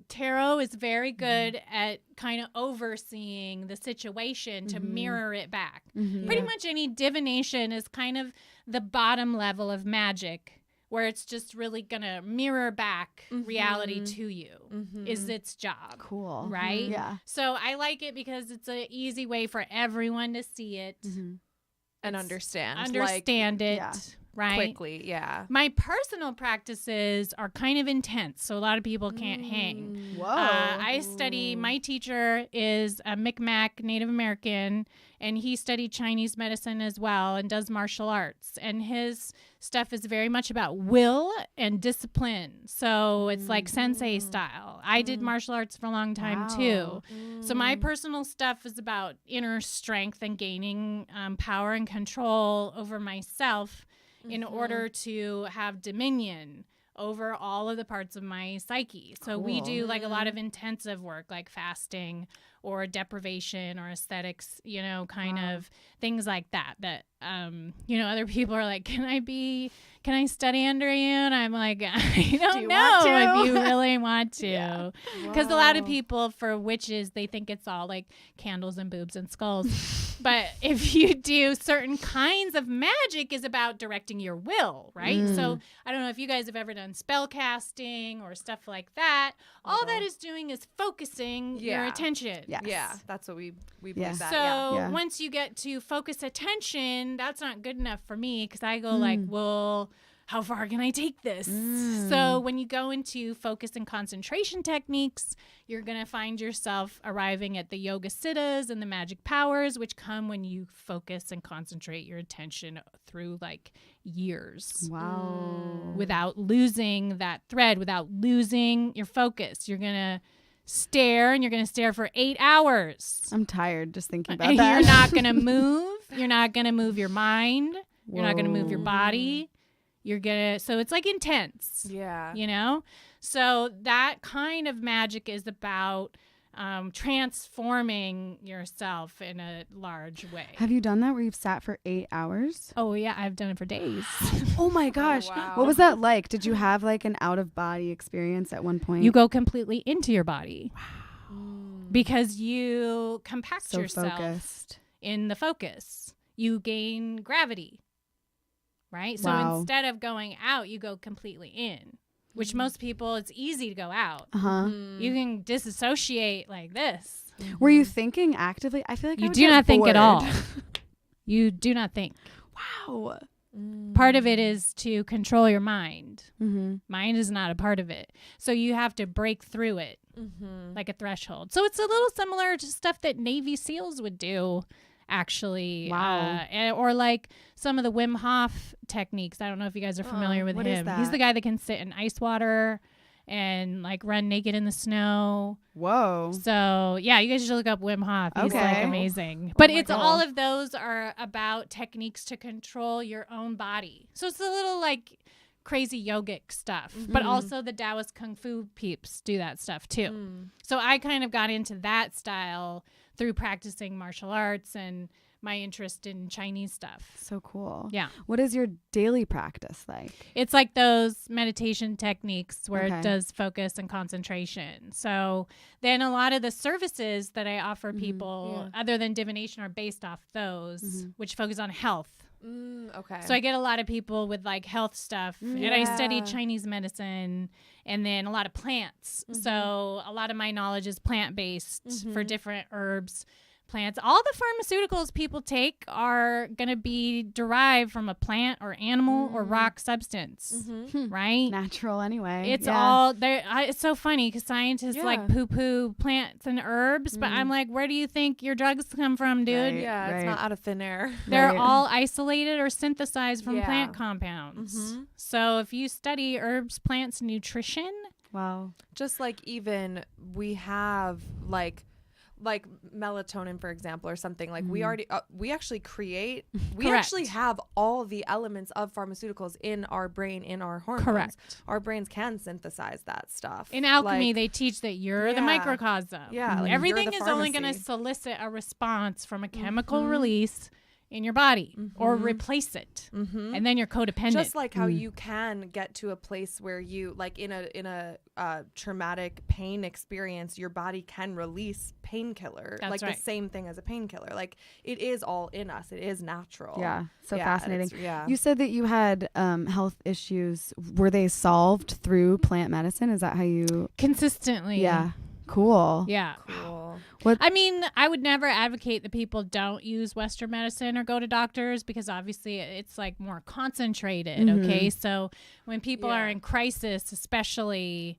tarot is very good at kind of overseeing the situation to mirror it back. Pretty much any divination is kind of the bottom level of magic, where it's just really going to mirror back reality to you is its job. Cool. Right? Yeah. So I like it because it's an easy way for everyone to see it, and understand. understand it, yeah. right? Quickly. Yeah. My personal practices are kind of intense, so a lot of people can't hang. Whoa. I study, my teacher is a Mi'kmaq Native American, and he studied Chinese medicine as well and does martial arts. And his stuff is very much about will and discipline. So it's like sensei style. I did martial arts for a long time too. So my personal stuff is about inner strength and gaining power and control over myself in order to have dominion over all of the parts of my psyche. So we do like a lot of intensive work, like fasting or deprivation or aesthetics, kind of things like that, other people are like, can I study under you? And I'm like, I don't you know want to? if you really want to. Because a lot of people, for witches, they think it's all like candles and boobs and skulls. But if you do certain kinds of magic is about directing your will, right? So I don't know if you guys have ever done spell casting or stuff like that. All that is doing is focusing your attention. Yes. Yeah, that's what we believe Yeah. that. So Yeah. once you get to focus attention, that's not good enough for me because I go like, well, how far can I take this? So when you go into focus and concentration techniques, you're going to find yourself arriving at the yoga siddhas and the magic powers, which come when you focus and concentrate your attention through like years. Wow. Without losing that thread, without losing your focus. You're going to stare and you're going to stare for 8 hours. I'm tired just thinking about And that. you're not going to move. You're not going to move your mind. You're not going to move your Whoa. body. You're going to, so it's like intense, Yeah. you know? So that kind of magic is about transforming yourself in a large way. Have you done that where you've sat for 8 hours? Oh, yeah, I've done it for days. Oh my gosh. wow. What was that like? Did you have like an out of body experience at one point? You go completely into your body. Mm. Because you compact so yourself focused. in the focus. You gain gravity, right? So Wow. instead of going out, you go completely in, which most people, it's easy to go out. Uh-huh. You can disassociate like this. Were you thinking actively? I feel like I You would do get not think at bored. all. You do not think. Wow. Part of it is to control your mind. Mm-hmm. Mind is not a part of it. So you have to break through it like a threshold. So it's a little similar to stuff that Navy SEALs would do, actually. Wow. Or like some of the Wim Hof techniques. I don't know if you guys are familiar with what is him. that? He's the guy that can sit in ice water and like run naked in the snow. Whoa. So yeah, you guys should look up Wim Hof. He's like Okay. amazing. But my it's God. all of those are about techniques to control your own body. So it's a little like crazy yogic stuff, but also the Taoist Kung Fu peeps do that stuff too. So I kind of got into that style through practicing martial arts and my interest in Chinese stuff. So cool. Yeah. What is your daily practice like? It's like those meditation techniques where Okay. it does focus and concentration. So then a lot of the services that I offer people, other than divination, are based off those, which focus on health. Okay. So I get a lot of people with like health stuff, and I studied Yeah. Chinese medicine and then a lot of plants. So a lot of my knowledge is plant-based for different herbs. Plants. All the pharmaceuticals people take are going to be derived from a plant or animal or rock substance, right? Natural anyway. It's Yeah. all there. It's so funny because scientists Yeah. like poo-poo plants and herbs, but I'm like, where do you think your drugs come from, dude? Right. yeah, it's not out of thin air. They're Right. all isolated or synthesized from Yeah. plant compounds. So if you study herbs, plants, nutrition, Wow. Just like even we have like melatonin, for example, or something like we already we actually create we Correct. actually have all the elements of pharmaceuticals in our brain, in our hormones. Correct. Our brains can synthesize that stuff. in alchemy, Like, they teach that you're the Yeah. microcosm. Yeah, like, Everything you're the is only going to pharmacy. solicit a response from a chemical release in your body or replace it. And then you're codependent. just like how you can get to a place where you like in a traumatic pain experience, your body can release painkiller. That's like right. the same thing as a painkiller. Like it is all in us. It is natural. Yeah. So Yeah, fascinating. it's- yeah. You said that you had health issues. Were they solved through plant medicine? Is that how you? consistently. Yeah. Cool. Yeah. Cool. I mean, I would never advocate that people don't use Western medicine or go to doctors because obviously it's like more concentrated. Okay. So when people are Yeah. in crisis, especially,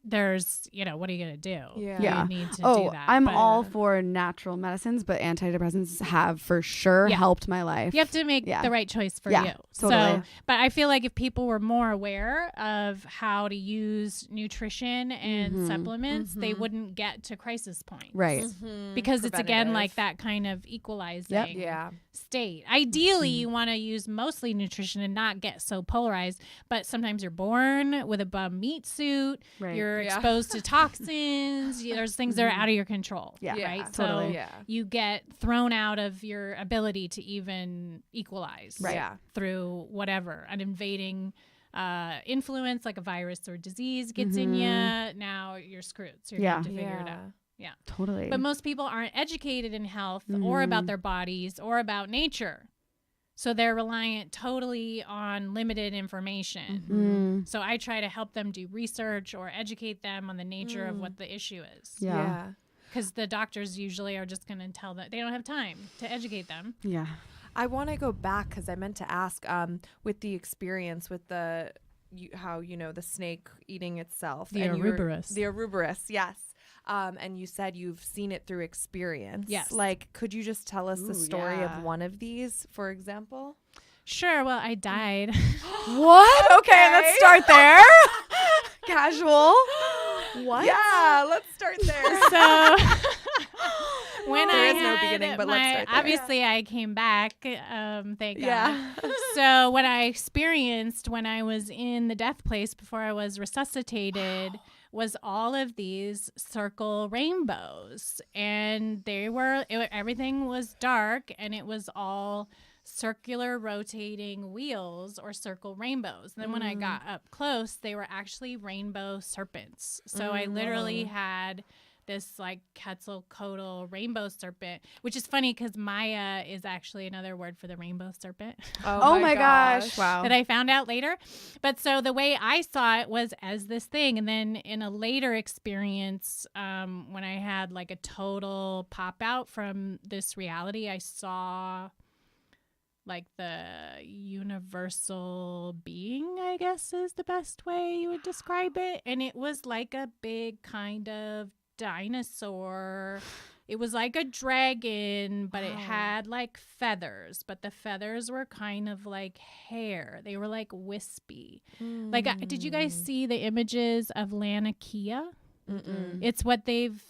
there's, what are you going to do? Yeah. Yeah. You need to Oh, do that. I'm But all for natural medicines, but antidepressants have for sure Yeah. helped my life. You have to make Yeah. the right choice for Yeah, you. totally. So, but I feel like if people were more aware of how to use nutrition and supplements, they wouldn't get to crisis points. Right. Because it's again Preventative. like that kind of equalizing Yep. Yeah. state. Ideally, you want to use mostly nutrition and not get so polarized, but sometimes you're born with a bum meat suit. Right. You're Yeah. exposed to toxins. There's things that are out of your control. Yeah. Yeah. Right. Totally. So Yeah. you get thrown out of your ability to even equalize Right. Yeah. through whatever an invading influence like a virus or disease gets in you. Now you're screwed. So you're Yeah. going to have to figure it out. Yeah. Totally. But most people aren't educated in health or about their bodies or about nature. So they're reliant totally on limited information. So I try to help them do research or educate them on the nature of what the issue is. Yeah. because the doctors usually are just going to tell them they don't have time to educate them. Yeah. I want to go back because I meant to ask with the experience with the how the snake eating itself. The and Ouroboros. The Ouroboros, yes. And you said you've seen it through experience. Yes. Like, could you just tell us the story yeah. of one of these, for example? Sure. Well, I died. What? Okay, let's start there. Casual. What? Yeah, let's start there. So when There I is no had beginning, but let's start there. obviously I came back. Thank God. Yeah. So what I experienced when I was in the death place before I was resuscitated was all of these circle rainbows, and everything was dark, and it was all circular rotating wheels or circle rainbows. And then when I got up close, they were actually rainbow serpents. So I literally had this like Quetzalcoatl rainbow serpent, which is funny because Maya is actually another word for the rainbow serpent. Oh my gosh. Wow. That I found out later. But so the way I saw it was as this thing. And then in a later experience, when I had like a total pop out from this reality, I saw like the universal being, I guess is the best way you would describe it. And it was like a big kind of dinosaur. It was like a dragon, but it had like feathers, but the feathers were kind of like hair. They were like wispy. Like, did you guys see the images of Laniakea? It's what they've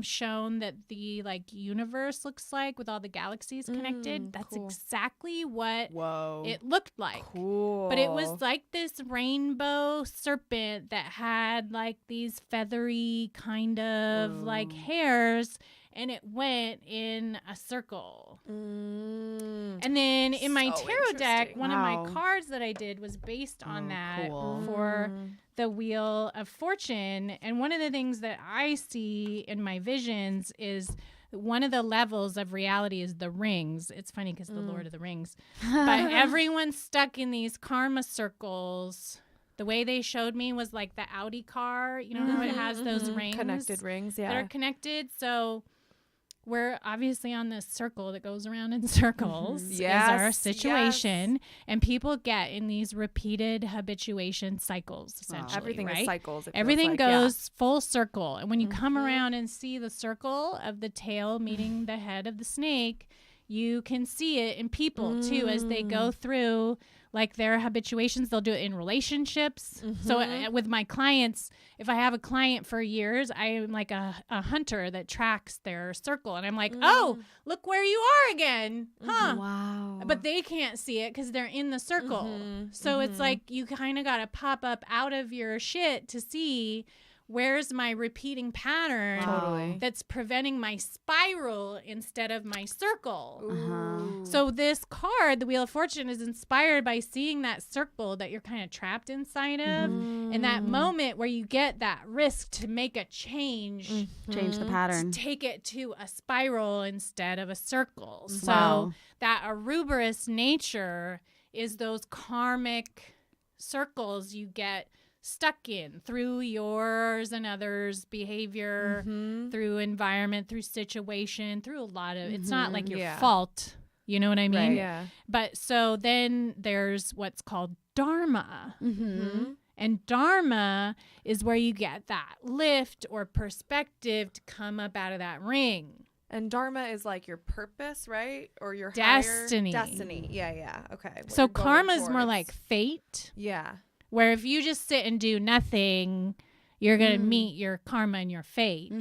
shown that the like universe looks like with all the galaxies connected. That's cool. exactly what Whoa. it looked like. Cool. But it was like this rainbow serpent that had like these feathery kind of like hairs, and it went in a circle. And then in my So tarot deck, interesting. one of Wow. my cards that I did was based on that cool. for the Wheel of Fortune. And one of the things that I see in my visions is one of the levels of reality is the rings. It's funny because the Lord of the Rings. But everyone's stuck in these karma circles. The way they showed me was like the Audi car. You know how it has those rings? Connected rings, That yeah. are connected. So we're obviously on this circle that goes around in circles is our Yes, situation. And people get in these repeated habituation cycles, essentially. Everything right? is cycles. it feels Everything like, yeah. goes full circle. And when you come around and see the circle of the tail meeting the head of the snake, you can see it in people too as they go through like their habituations. They'll do it in relationships. So with my clients, if I have a client for years, I am like a hunter that tracks their circle. And I'm like, oh, look where you are again. Huh. Wow. But they can't see it because they're in the circle. So it's like you kind of got to pop up out of your shit to see where's my repeating pattern Totally. that's preventing my spiral instead of my circle. Uh-huh. So this card, the Wheel of Fortune, is inspired by seeing that circle that you're kind of trapped inside of. And that moment where you get that risk to make a change, Change the to pattern. take it to a spiral instead of a circle. So Wow. that Ouroboros nature is those karmic circles you get stuck in through yours and others' behavior, through environment, through situation, through a lot of, it's not like your fault. You know what I mean? Right. Yeah. But so then there's what's called Dharma. And Dharma is where you get that lift or perspective to come up out of that ring. And Dharma is like your purpose, right? Or your Destiny. Higher destiny. Yeah. Okay. What So you're going karma is more towards. like fate, Yeah. where if you just sit and do nothing, you're going to meet your karma and your fate.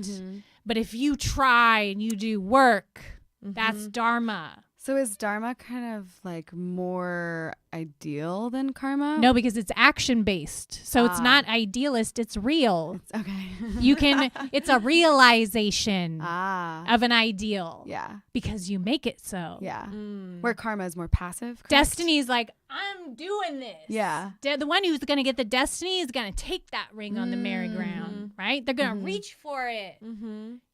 But if you try and you do work, that's Dharma. So is Dharma kind of like more ideal than karma? No, because it's action based. So it's not idealist, it's real. Okay. You can, it's a realization of an ideal Yeah. because you make it so. Yeah. Where karma is more passive. Correct? Destiny is like, I'm doing this. Yeah. The one who's going to get the destiny is going to take that ring on the merry-go-round, right? They're going to reach for it.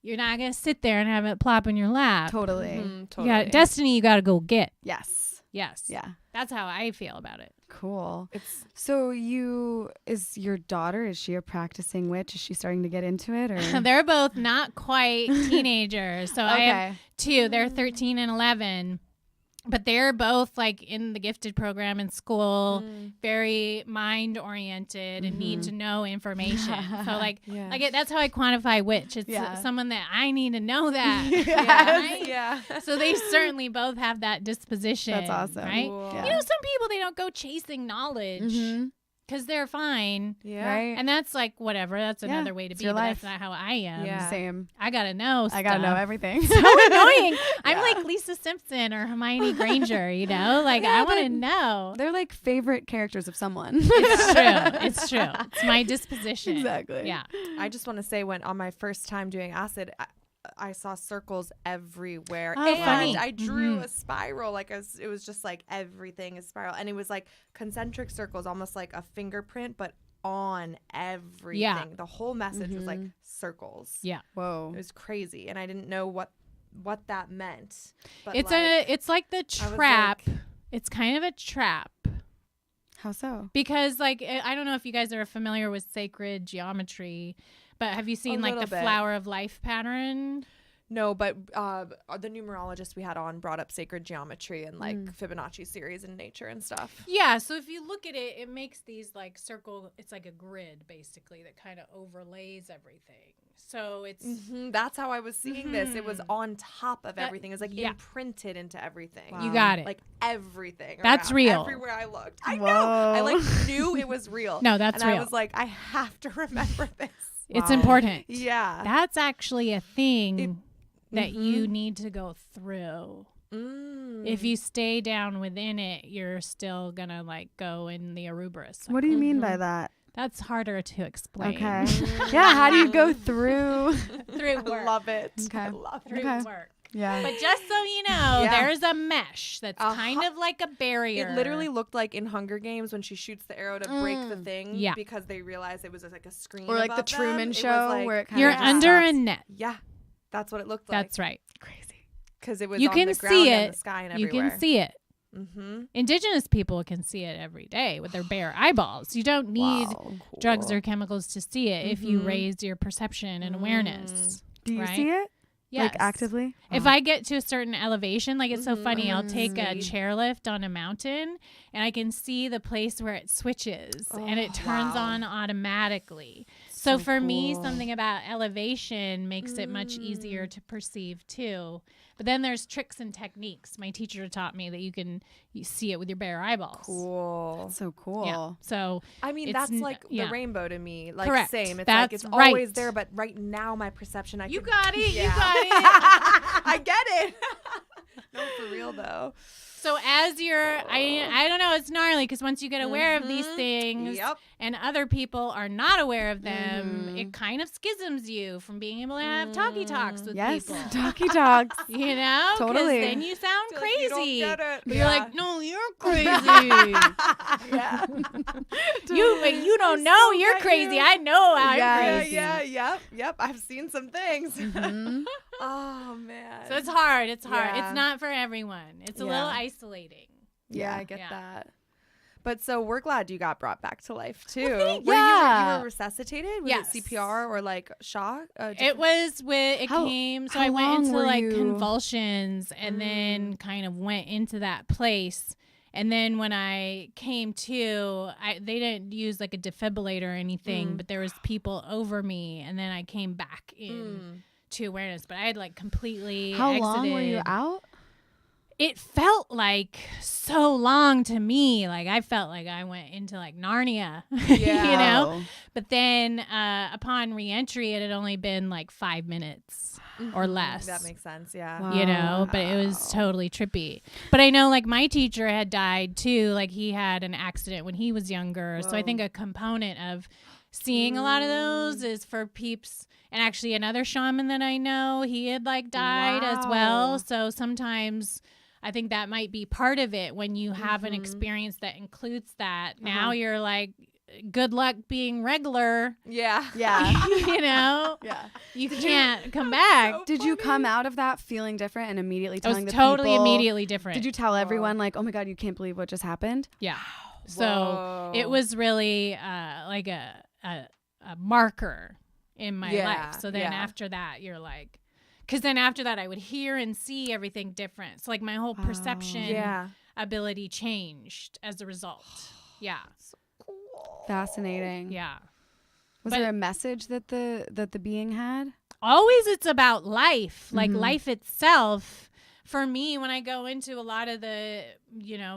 You're not going to sit there and have it plop in your lap. Totally. You got destiny you got to go get. Yes. Yes. Yeah. That's how I feel about it. Cool. It's So is your daughter, is she a practicing witch? Is she starting to get into it? Or? They're both not quite teenagers. So I have two. They're 13 and 11. But they're both like in the gifted program in school, very mind oriented and need to know information. So like that's how I quantify witch. It's someone that I need to know that. Right? Yeah. So they certainly both have that disposition. That's awesome. Right? Cool. Yeah. You know, some people, they don't go chasing knowledge because they're fine. Yeah. Right. And that's like whatever. That's another way to it's be. your But life. that's not how I am. Yeah. Same. I gotta know. I gotta know everything. So annoying. I'm like Lisa Simpson or Hermione Granger, you know? Like, I want to know. They're like favorite characters of someone. It's true. It's true. It's my disposition. Exactly. Yeah. I just want to say, when on my first time doing acid, I saw circles everywhere, Oh, and funny. I drew a spiral. Like it was just like everything is spiral, and it was like concentric circles, almost like a fingerprint, but on everything. Yeah. The whole message was like circles. Yeah. Whoa. It was crazy, and I didn't know what that meant. But It's like the I was trap. like- It's kind of a trap. How so? Because like I don't know if you guys are familiar with sacred geometry, but have you seen like the little bit. flower of life pattern? No, but the numerologist we had on brought up sacred geometry and like Fibonacci series in nature and stuff. Yeah, so if you look at it, it makes these like circle, it's like a grid basically that kind of overlays everything. So it's That's how I was seeing this. It was on top of everything. It was like yeah. imprinted into everything. You got it. Like everything. That's around, real. Everywhere I looked. I Whoa. know. I like knew it was real. No, that's and real. I was like, I have to remember this. It's Wow. important. Yeah. That's actually a thing that you need to go through. If you stay down within it, you're still gonna like go in the Ouroboros. What do you mean by that? That's harder to explain. Okay. Yeah. How do you go through? Through work. Love it. Okay. I love it. Through Okay. work. Yeah. But just so you know, Yeah. there's a mesh that's kind of like a barrier. It literally looked like in Hunger Games when she shoots the arrow to break the thing Yeah. because they realized it was like a screen. Or like the above Truman them. It was Show like- where it kind you're of under a net. Yeah. That's what it looked like. That's right. crazy. Because it was You on can the ground see and it. the sky and You everywhere. can see it. Mm-hmm. Indigenous people can see it every day with their bare eyeballs. You don't need Wow. drugs or chemicals to see it if you raise your perception and awareness. Do you right? see it? Yes. Like actively? If I get to a certain elevation, like it's so funny, I'll take a chairlift on a mountain and I can see the place where it switches and it turns on automatically. So for me, something about elevation makes it much easier to perceive too. But then there's tricks and techniques. My teacher taught me that you see it with your bare eyeballs. Cool. That's so cool. Yeah. So I mean, It's that's n- like yeah. the rainbow to me. Like Correct. same. It's That's like it's right. always there, but right now my perception, you could- got it. Yeah. You got it. I get it. No, for real though. So as you're, I don't know, it's gnarly because once you get aware of these things Yep. and other people are not aware of them, it kind of schisms you from being able to have talkie talks with Yes. people. Talkie talks. You know? 'Cause Totally. then you sound Feel like you don't crazy. get it. But Yeah. you're like, no, you're crazy. Yeah. you don't know you're get crazy. you. I know I'm Yes. crazy. Yep. I've seen some things. Mhm. Oh man. So it's hard. It's hard. Yeah. It's not for everyone. It's a little Yeah. isolating. Yeah, I get Yeah. that. But so we're glad you got brought back to life too. you. You Yeah. were resuscitated? Was Yes. it CPR or like shock? It was with it How- came. So how I went long into were like you- convulsions and then kind of went into that place. And then when I came to, they didn't use like a defibrillator or anything, but there was people over me, and then I came back in to awareness. But I had like completely How exited. long were you out? It felt like so long to me. Like I felt like I went into like Narnia, you know? Oh. But then upon reentry, it had only been like 5 minutes or less. That makes sense. Yeah. You know, but it was totally trippy. But I know like my teacher had died too. Like he had an accident when he was younger. So I think a component of seeing a lot of those is for peeps. And actually another shaman that I know, he had like died as Wow. well. So sometimes I think that might be part of it when you have an experience that includes that. Now you're like, good luck being regular. Yeah. Yeah. You know, Yeah. you can't come back. Did you come out of that feeling different and immediately It was telling the totally people? immediately different. Did you tell everyone like, oh my God, you can't believe what just happened? Yeah. So it was really like a marker in my life. So then after that, you're like, because then after that, I would hear and see everything different. So like my whole perception ability changed as a result. Yeah. So cool. Fascinating. Yeah. Was there a message that the being had? Always it's about life, like life itself. For me, when I go into a lot of the,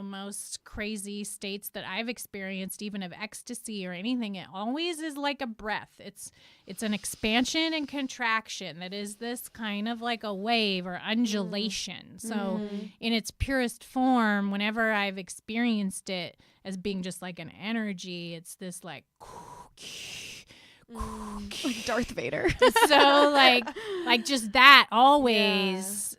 most crazy states that I've experienced, even of ecstasy or anything, it always is like a breath. It's an expansion and contraction that is this kind of like a wave or undulation. So in its purest form, whenever I've experienced it as being just like an energy, it's this like like Darth Vader. So like just that always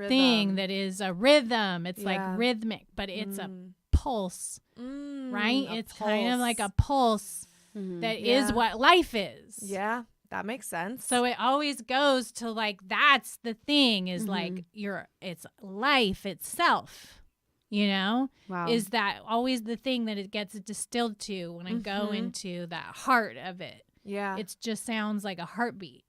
thing that is a rhythm. It's like rhythmic, but it's a pulse, right? It's kind of like a pulse that is what life is. Yeah, that makes sense. So it always goes to like, that's the thing is like it's life itself. Is that always the thing that it gets distilled to when I go into that heart of it. Yeah. It just sounds like a heartbeat.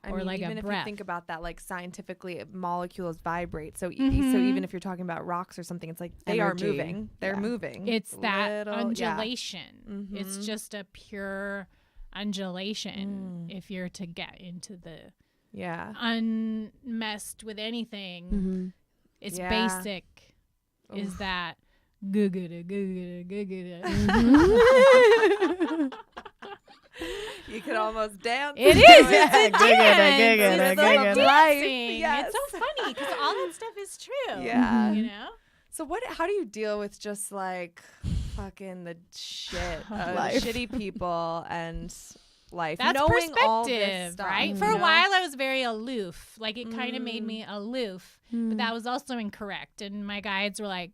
I mean, like even a if breath. you think about that, like scientifically, molecules vibrate. So even if you're talking about rocks or something, it's like they Energy. are moving. They're moving. It's that undulation. Mm-hmm. It's just a pure undulation if you're to get into the unmessed with anything. It's basic. Is that goo-goo-da, goo-goo-da, goo-goo-da. You could almost dance. It is. It's a dance. It's like dancing. Yes. It's so funny because all that stuff is true. Yeah. So how do you deal with just like fucking the shit of Life. shitty people and life? That's knowing perspective, all this stuff, right? For a while, I was very aloof. Like it kind of made me aloof, but that was also incorrect. And my guides were like,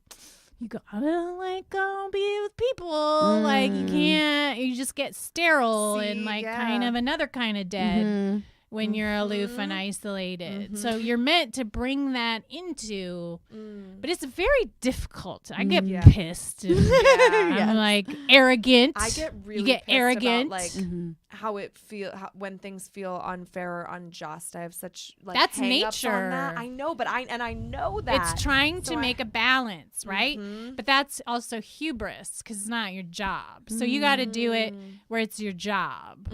"You gotta like go be with people. Like you can't. You just get sterile and like kind of another kind of dead when you're aloof and isolated. So you're meant to bring that into, but it's very difficult. I get pissed. And I'm like arrogant. I get really you get pissed arrogant. about, like how it when things feel unfair or unjust. I have such like That's hang-ups nature. on that. I know, but I know that it's trying to make a balance, right? But that's also hubris because it's not your job. So you got to do it where it's your job.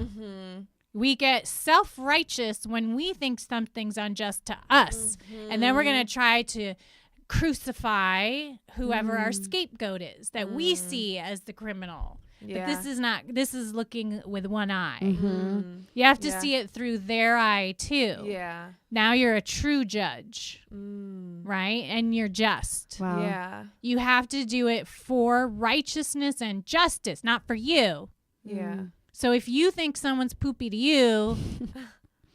We get self-righteous when we think something's unjust to us. And then we're going to try to crucify whoever our scapegoat is that we see as the criminal. But this is not, this is looking with one eye. You have to see it through their eye too. Yeah. Now you're a true judge, right? And you're just. Wow. Yeah. You have to do it for righteousness and justice, not for you. Yeah. So if you think someone's poopy to you,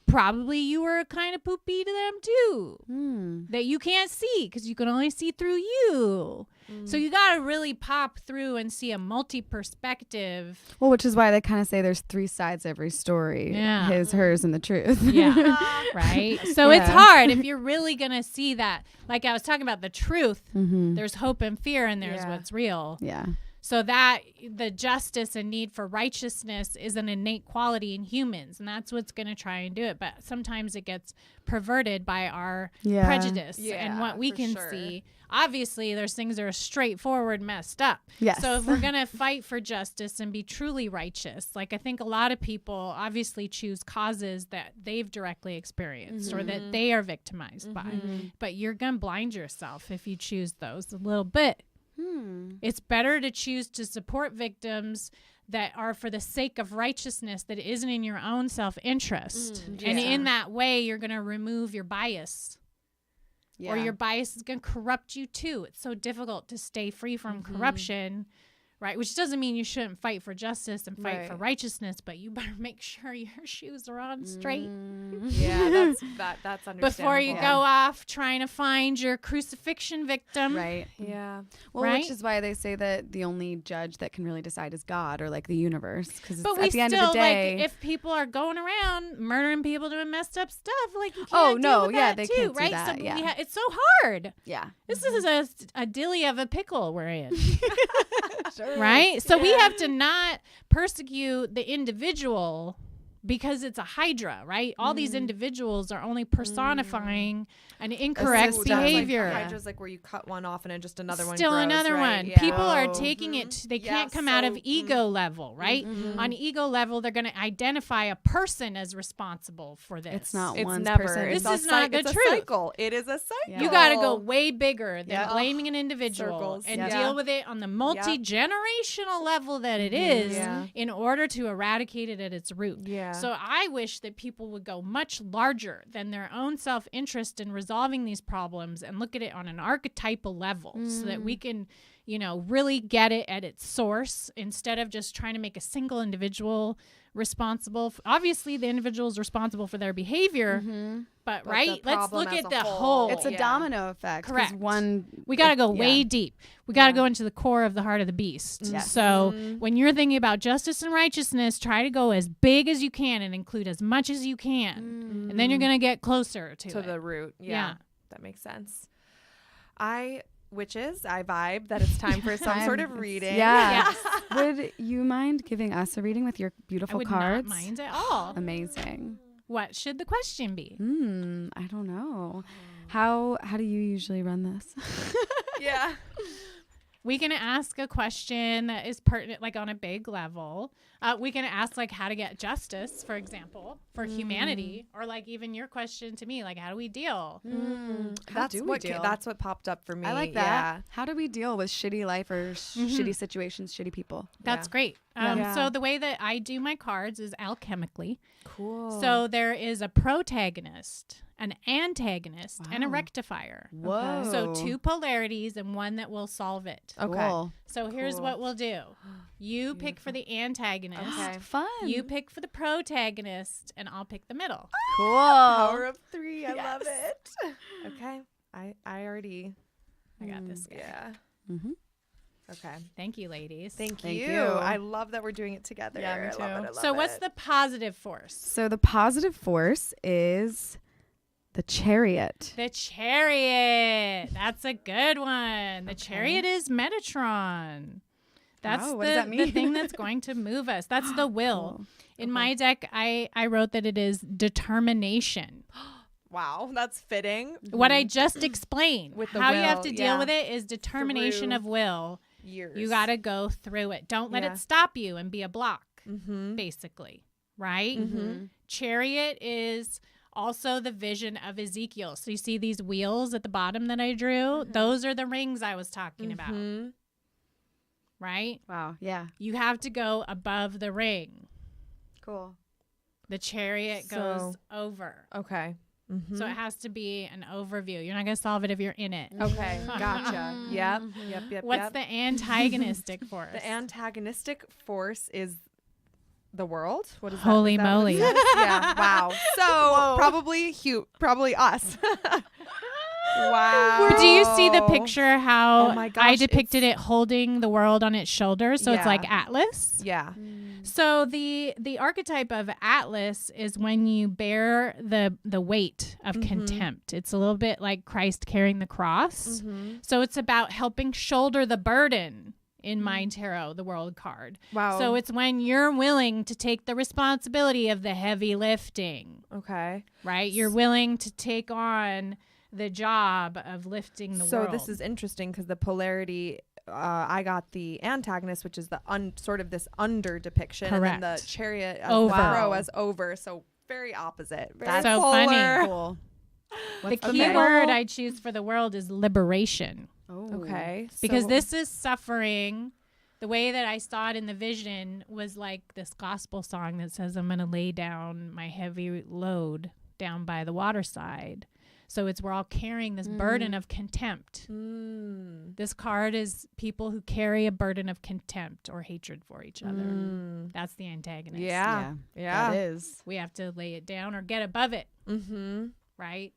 probably you were kind of poopy to them too. That you can't see because you can only see through you. So you got to really pop through and see a multi-perspective. Well, which is why they kind of say there's three sides to every story. Yeah. His, hers, and the truth. Yeah. Right? So it's hard if you're really going to see that. Like I was talking about the truth, there's hope and fear and there's what's real. Yeah. So that the justice and need for righteousness is an innate quality in humans, and that's what's going to try and do it. But sometimes it gets perverted by our prejudice and what we can see. Obviously, there's things that are straightforward messed up. Yes. So if we're going to fight for justice and be truly righteous, like I think a lot of people obviously choose causes that they've directly experienced or that they are victimized by. But you're going to blind yourself if you choose those a little bit. It's better to choose to support victims that are for the sake of righteousness that isn't in your own self-interest. And in that way, you're going to remove your bias. Or your bias is going to corrupt you too. It's so difficult to stay free from corruption, right? Which doesn't mean you shouldn't fight for justice and fight for Right. righteousness, but you better make sure your shoes are on straight Yeah, that's understandable. before you go off trying to find your crucifixion victim. Right. Yeah. Well, Right? which is why they say that the only judge that can really decide is God or like the universe. Because But we at the end still, of the day, like, if people are going around murdering people doing messed up stuff, like, you can't Oh, deal no, with yeah, that they too, can't do right? that, So yeah. it's so hard. yeah. This is a dilly of a pickle we're in. Sure. Right? So we have to not persecute the individual because it's a hydra, right? All these individuals are only personifying an incorrect system. behavior. Like, Hydra's like where you cut one off and then just another one Still grows, another right? one. Yeah. People are Oh. taking it. They Yeah, can't come out of so, ego level, right? On ego level, they're going to identify a person as responsible for this. It's not It's one never. person. It's This a is not the it's truth. A cycle. It is a cycle. Yeah. You got to go way bigger than Yep. blaming an individual Circles. and Yep. deal with it on the multi-generational level that it is Yeah. in order to eradicate it at its root. Yeah. So I wish that people would go much larger than their own self-interest in resolving these problems and look at it on an archetypal level so that we can, really get it at its source instead of just trying to make a single individual responsible. Obviously, the individual is responsible for their behavior, but the right? Let's problem look as at a the whole. whole. It's a Yeah. domino effect. 'Cause Correct. One. We got to go yeah. way deep. We got to Yeah. go into the core of the heart of the beast. Yes. So when you're thinking about justice and righteousness, try to go as big as you can and include as much as you can. And then you're going to get closer to it. the root. Yeah. Yeah. That makes sense. I vibe that it's time for some sort of reading. Yeah. Yes. Would you mind giving us a reading with your I beautiful would cards? not mind at all. Amazing. What should the question be? I don't know. How do you usually run this? Yeah. We can ask a question that is pertinent, like on a big level. We can ask, like, how to get justice, for example, for humanity, or like even your question to me, like, how do we deal? How do we deal? That's what popped up for me. I like that. Yeah. How do we deal with shitty life or shitty situations, shitty people? That's Yeah. great. Yeah. So the way that I do my cards is alchemically. Cool. So there is a protagonist, an antagonist, and a Wow. rectifier. Whoa. So two polarities and one that will solve it. Okay. Cool. So here's Cool. what we'll do. You pick for the antagonist. Okay. Fun. You pick for the protagonist, and I'll pick the middle. Cool. Power of 3. I love it. Okay. I already. I got this guy. Yeah. Mhm. Okay. Thank you, ladies. Thank Thank you. you. I love that we're doing it together. Yeah, me I love too. it. I love So what's it. the positive force? So the positive force is the Chariot. The Chariot. That's a good one. The Chariot is Metatron. That's Wow, what does that the mean? thing that's going to move us. That's the will. Cool. In my deck, I wrote that it is determination. Wow, that's fitting. What I just explained. With the how you have will, to deal yeah. with it is determination Through of will. Years. You got to go through it. Don't let Yeah. it stop you and be a block, Mm-hmm. basically. Right? Mm-hmm. Chariot is also the vision of Ezekiel. So you see these wheels at the bottom that I drew? Those are the rings I was talking about, Mm-hmm. right? Wow. Yeah. You have to go above the ring. Cool. The chariot goes over. Okay. Mm-hmm. So it has to be an overview. You're not going to solve it if you're in it. Okay, gotcha. Yep. What's Yep. the antagonistic force? The antagonistic force is the world. What is that? Holy Is that what moly. it says? Yeah. Wow. So probably us. Wow. But do you see the picture how Oh my I gosh, depicted it holding the world on its shoulders? So it's Yeah. like Atlas. Yeah. So the archetype of Atlas is when you bear the weight of contempt. It's a little bit like Christ carrying the cross. So it's about helping shoulder the burden in my tarot, the world card. Wow. So it's when you're willing to take the responsibility of the heavy lifting, Okay. right? You're willing to take on the job of lifting the So world. this is interesting because the polarity, I got the antagonist, which is the sort of this under depiction, and then Correct. the chariot as Over. pro as over. So very opposite. That's Very so polar. funny. Cool. the key middle? word I choose for the world is liberation. Oh. Okay. Because so- this is suffering. The way that I saw it in the vision was like this gospel song that says, I'm going to lay down my heavy load down by the waterside. So we're all carrying this burden of contempt. This card is people who carry a burden of contempt or hatred for each other. That's the antagonist. Yeah. That is. We have to lay it down or get above it. Right?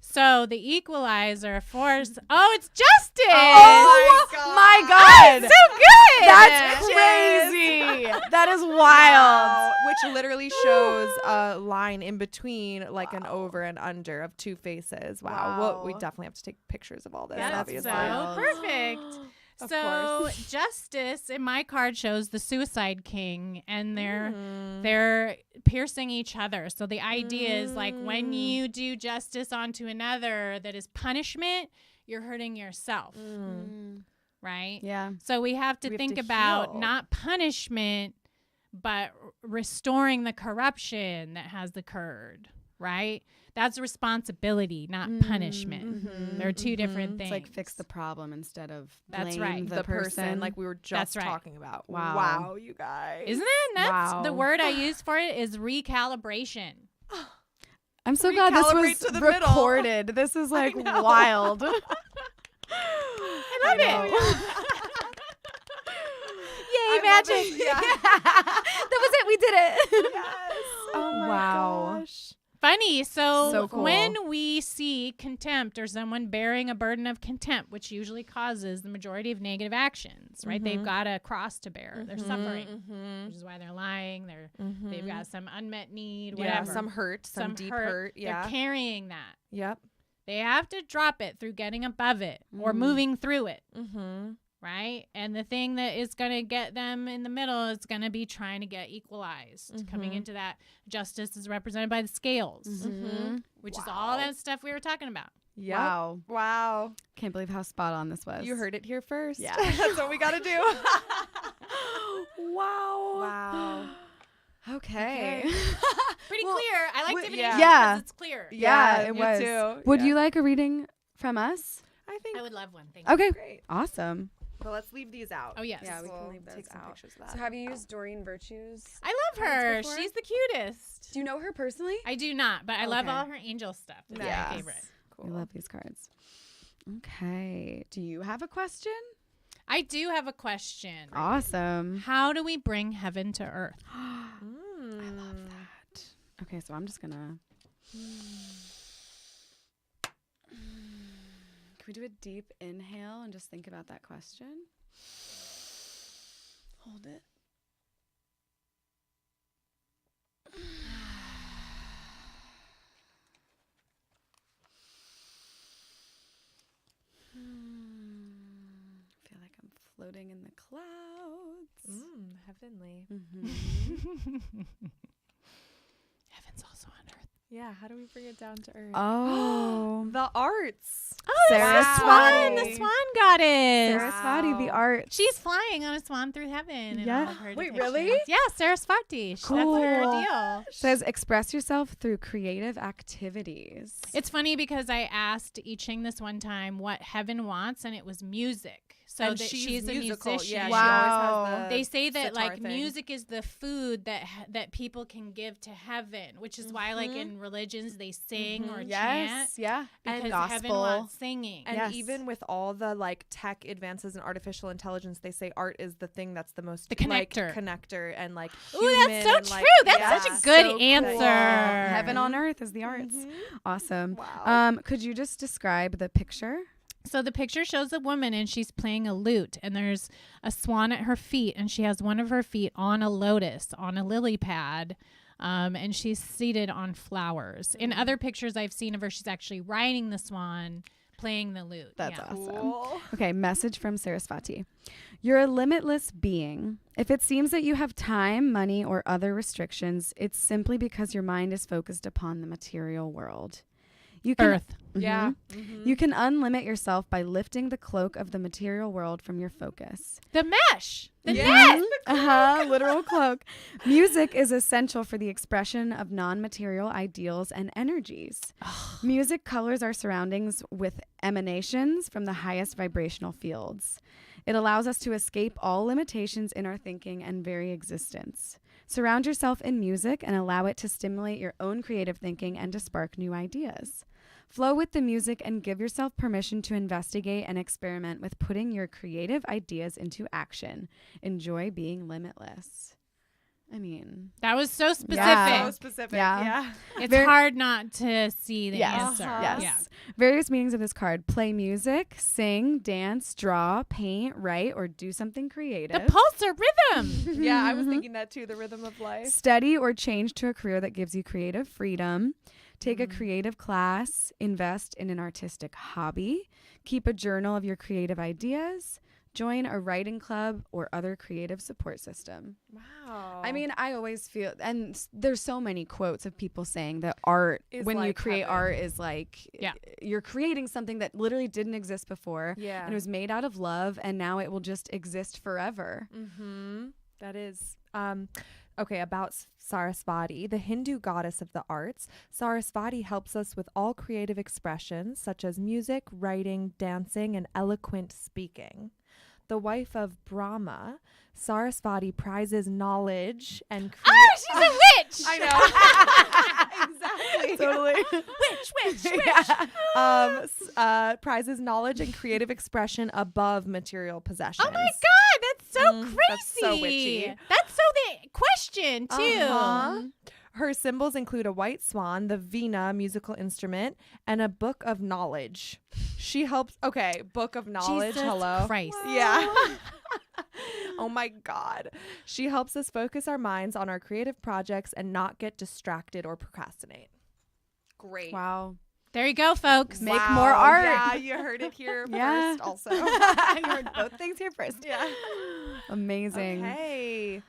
So the equalizer force. Oh, it's Justice. Oh my God. So good. That's crazy. That is wild. Which literally shows a line in between, like an over and under of two faces. Wow. Well, we definitely have to take pictures of all this, That's obviously. so perfect. Of So course. Justice in my card shows the Suicide King, and they're piercing each other. So the idea is like when you do justice onto another that is punishment, you're hurting yourself. Right? Yeah. So we have to think about heal. not punishment, but restoring the corruption that has occurred. Right? That's responsibility, not punishment. They're two different things. It's like fix the problem instead of That's blame right. the person. like we were just That's right. talking about. Wow. Wow, you guys. Isn't it nuts? Wow. The word I use for it is recalibration. I'm so glad this Recalibrate was to the middle. recorded. This is like wild. I love it. Yay, magic. That was it. We did it. Oh my Wow. gosh. Funny. So cool. When we see contempt or someone bearing a burden of contempt, which usually causes the majority of negative actions, right? They've got a cross to bear. They're suffering, which is why they're lying. They've got some unmet need, Yeah, whatever. some hurt, some deep hurt. Yeah. They're carrying that. Yep. They have to drop it through getting above it or moving through it. Mm-hmm. Right? And the thing that is going to get them in the middle is going to be trying to get equalized. Coming into that, justice is represented by the scales, which is all that stuff we were talking about. Yep. Wow. Wow. Can't believe how spot on this was. You heard it here first. Yeah. That's what we got to do. Wow. Wow. Okay. Pretty clear. I like divination because Yeah. it's clear. Yeah, it me was. too. Would Yeah. you like a reading from us? I think. I would love one. Thank you. Okay. Great. Awesome. But let's leave these out. Oh, yes. Yeah, we can We'll leave those take some out. pictures of that. So have you used Doreen Virtue's? I love her. cards before? She's the cutest. Do you know her personally? I do not, but I love Okay. all her angel stuff. It's Nice. my favorite. I love these cards. Okay. Do you have a question? I do have a question. Awesome. How do we bring heaven to earth? I love that. Okay, so I'm just gonna. Can we do a deep inhale and just think about that question? Hold it. Feel like I'm floating in the clouds. Heavenly. Heaven's also on earth. Yeah. How do we bring it down to earth? Oh, The arts. Oh, Saraswati. the swan goddess. Saraswati, the Wow. art. She's flying on a swan through heaven. In Yeah. all of her Wait, depictions. really? Yeah, Saraswati. That's her Cool. deal. Says express yourself through creative activities. It's funny because I asked I Ching this one time what heaven wants, and it was music. So And that she's she's a musical. musician. Yeah, Wow. she always has the They say that sitar like thing. music is the food that people can give to heaven, which is why like in religions they sing or chant Yes, yeah. because And heaven gospel. wants singing. And Yes. even with all the like tech advances in artificial intelligence, they say art is the thing that's the most The connector. like, connector and like. Ooh, human that's so and, true. like, That's yeah. such a good So answer. cool. Heaven on earth is the arts. Awesome. Wow. Could you just describe the picture? So the picture shows a woman and she's playing a lute, and there's a swan at her feet, and she has one of her feet on a lotus, on a lily pad, and she's seated on flowers. In other pictures I've seen of her, she's actually riding the swan, playing the lute. That's Yeah. awesome. Cool. Okay, message from Saraswati. You're a limitless being. If it seems that you have time, money, or other restrictions, it's simply because your mind is focused upon the material world. You can Earth. Yeah. You can unlimit yourself by lifting the cloak of the material world from your focus. The mesh. The Yes. net. Literal cloak. Music is essential for the expression of non-material ideals and energies. Music colors our surroundings with emanations from the highest vibrational fields. It allows us to escape all limitations in our thinking and very existence. Surround yourself in music and allow it to stimulate your own creative thinking and to spark new ideas. Flow with the music and give yourself permission to investigate and experiment with putting your creative ideas into action. Enjoy being limitless. I mean, That was so specific. Yeah. So specific. Yeah. Yeah. It's Very- hard not to see the yes, answer. yes. Yeah. Various meanings of this card: play music, sing, dance, draw, paint, write, or do something creative. The pulsar rhythm. Yeah, I was thinking that too. The rhythm of life. Study or change to a career that gives you creative freedom. Take a creative class. Invest in an artistic hobby. Keep a journal of your creative ideas. Join a writing club or other creative support system. Wow. I mean, I always feel, and there's so many quotes of people saying that art, Is when you like create heaven. art, is like, Yeah. you're creating something that literally didn't exist before. Yeah. And it was made out of love, and now it will just exist forever. Mm-hmm. That is. Okay, about Saraswati, the Hindu goddess of the arts. Saraswati helps us with all creative expressions, such as music, writing, dancing, and eloquent speaking. The wife of Brahma, Saraswati prizes knowledge and Oh, she's a witch. I know. Exactly. Totally. Prizes knowledge and creative expression above material possessions. Oh my God, that's so crazy. That's so witchy. That's so the question too. Uh-huh. Her symbols include a white swan, the veena musical instrument, and a book of knowledge. She helps. Okay, book of knowledge. Jesus Hello. Christ. Yeah. Oh my God. She helps us focus our minds on our creative projects and not get distracted or procrastinate. Great. Wow. There you go, folks. Make more art. Yeah, you heard it here Yeah. first also. You heard both things here first. Yeah. Amazing. Okay.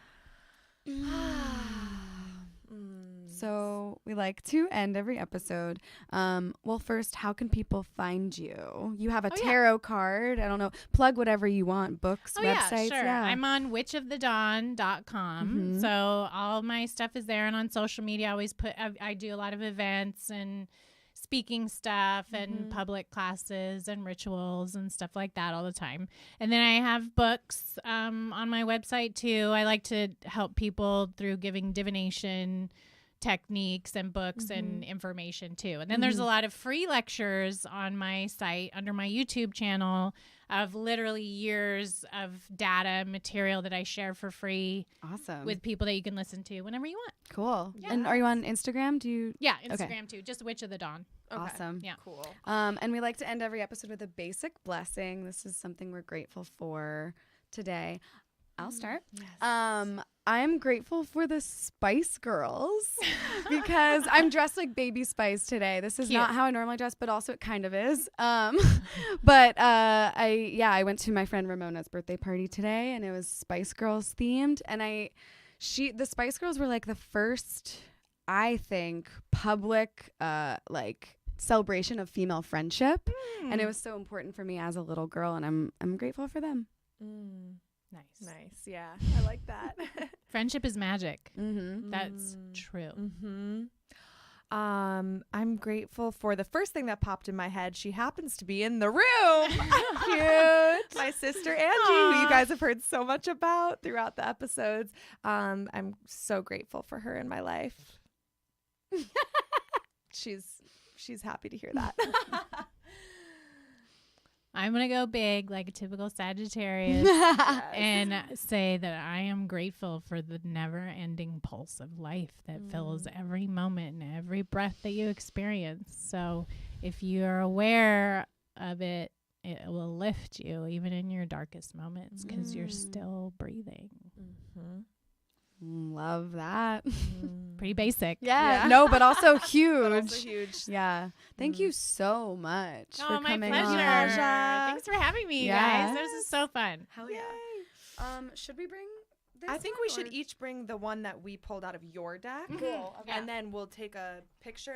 So we like to end every episode. Well, first, how can people find you? You have a Oh, yeah. tarot card. I don't know. Plug whatever you want. Books, Oh websites. yeah, sure. I'm on witchofthedawn.com. Mhm. So all my stuff is there, and on social media I always I do a lot of events and speaking stuff and public classes and rituals and stuff like that all the time. And then I have books on my website too. I like to help people through giving divination techniques and books and information too. And then there's a lot of free lectures on my site under my YouTube channel of literally years of data material that I share for free Awesome. with people that you can listen to whenever you want. Cool. And are you on Instagram? Do you? Yeah, Instagram too. Just Witch of the Dawn. Okay. Awesome. Yeah. Cool. And we like to end every episode with a basic blessing. This is something we're grateful for today. I'll start. I'm grateful for the Spice Girls because I'm dressed like Baby Spice today. This is Cute. not how I normally dress, but also it kind of is. But I went to my friend Ramona's birthday party today, and it was Spice Girls themed. And the Spice Girls were like the first, I think, public like celebration of female friendship, and it was so important for me as a little girl, and I'm grateful for them. Nice. Nice. Yeah. I like that. Friendship is magic. Mm-hmm. That's true. I'm grateful for the first thing that popped in my head. She happens to be in the room. Cute. My sister Angie, who you guys have heard so much about throughout the episodes. I'm so grateful for her in my life. She's happy to hear that. I'm going to go big like a typical Sagittarius and say that I am grateful for the never-ending pulse of life that fills every moment and every breath that you experience. So if you're aware of it, it will lift you even in your darkest moments because you're still breathing. Love that. Pretty basic. Yeah. No, but also huge. But also huge. Yeah. Thank you so much Oh, for my coming pleasure. on. Maja. Thanks for having me, you Yes. guys. This is so fun. Hell yeah. Should we bring this I think one, we should or- each bring the one that we pulled out of your deck. Cool. Okay. And then we'll take a picture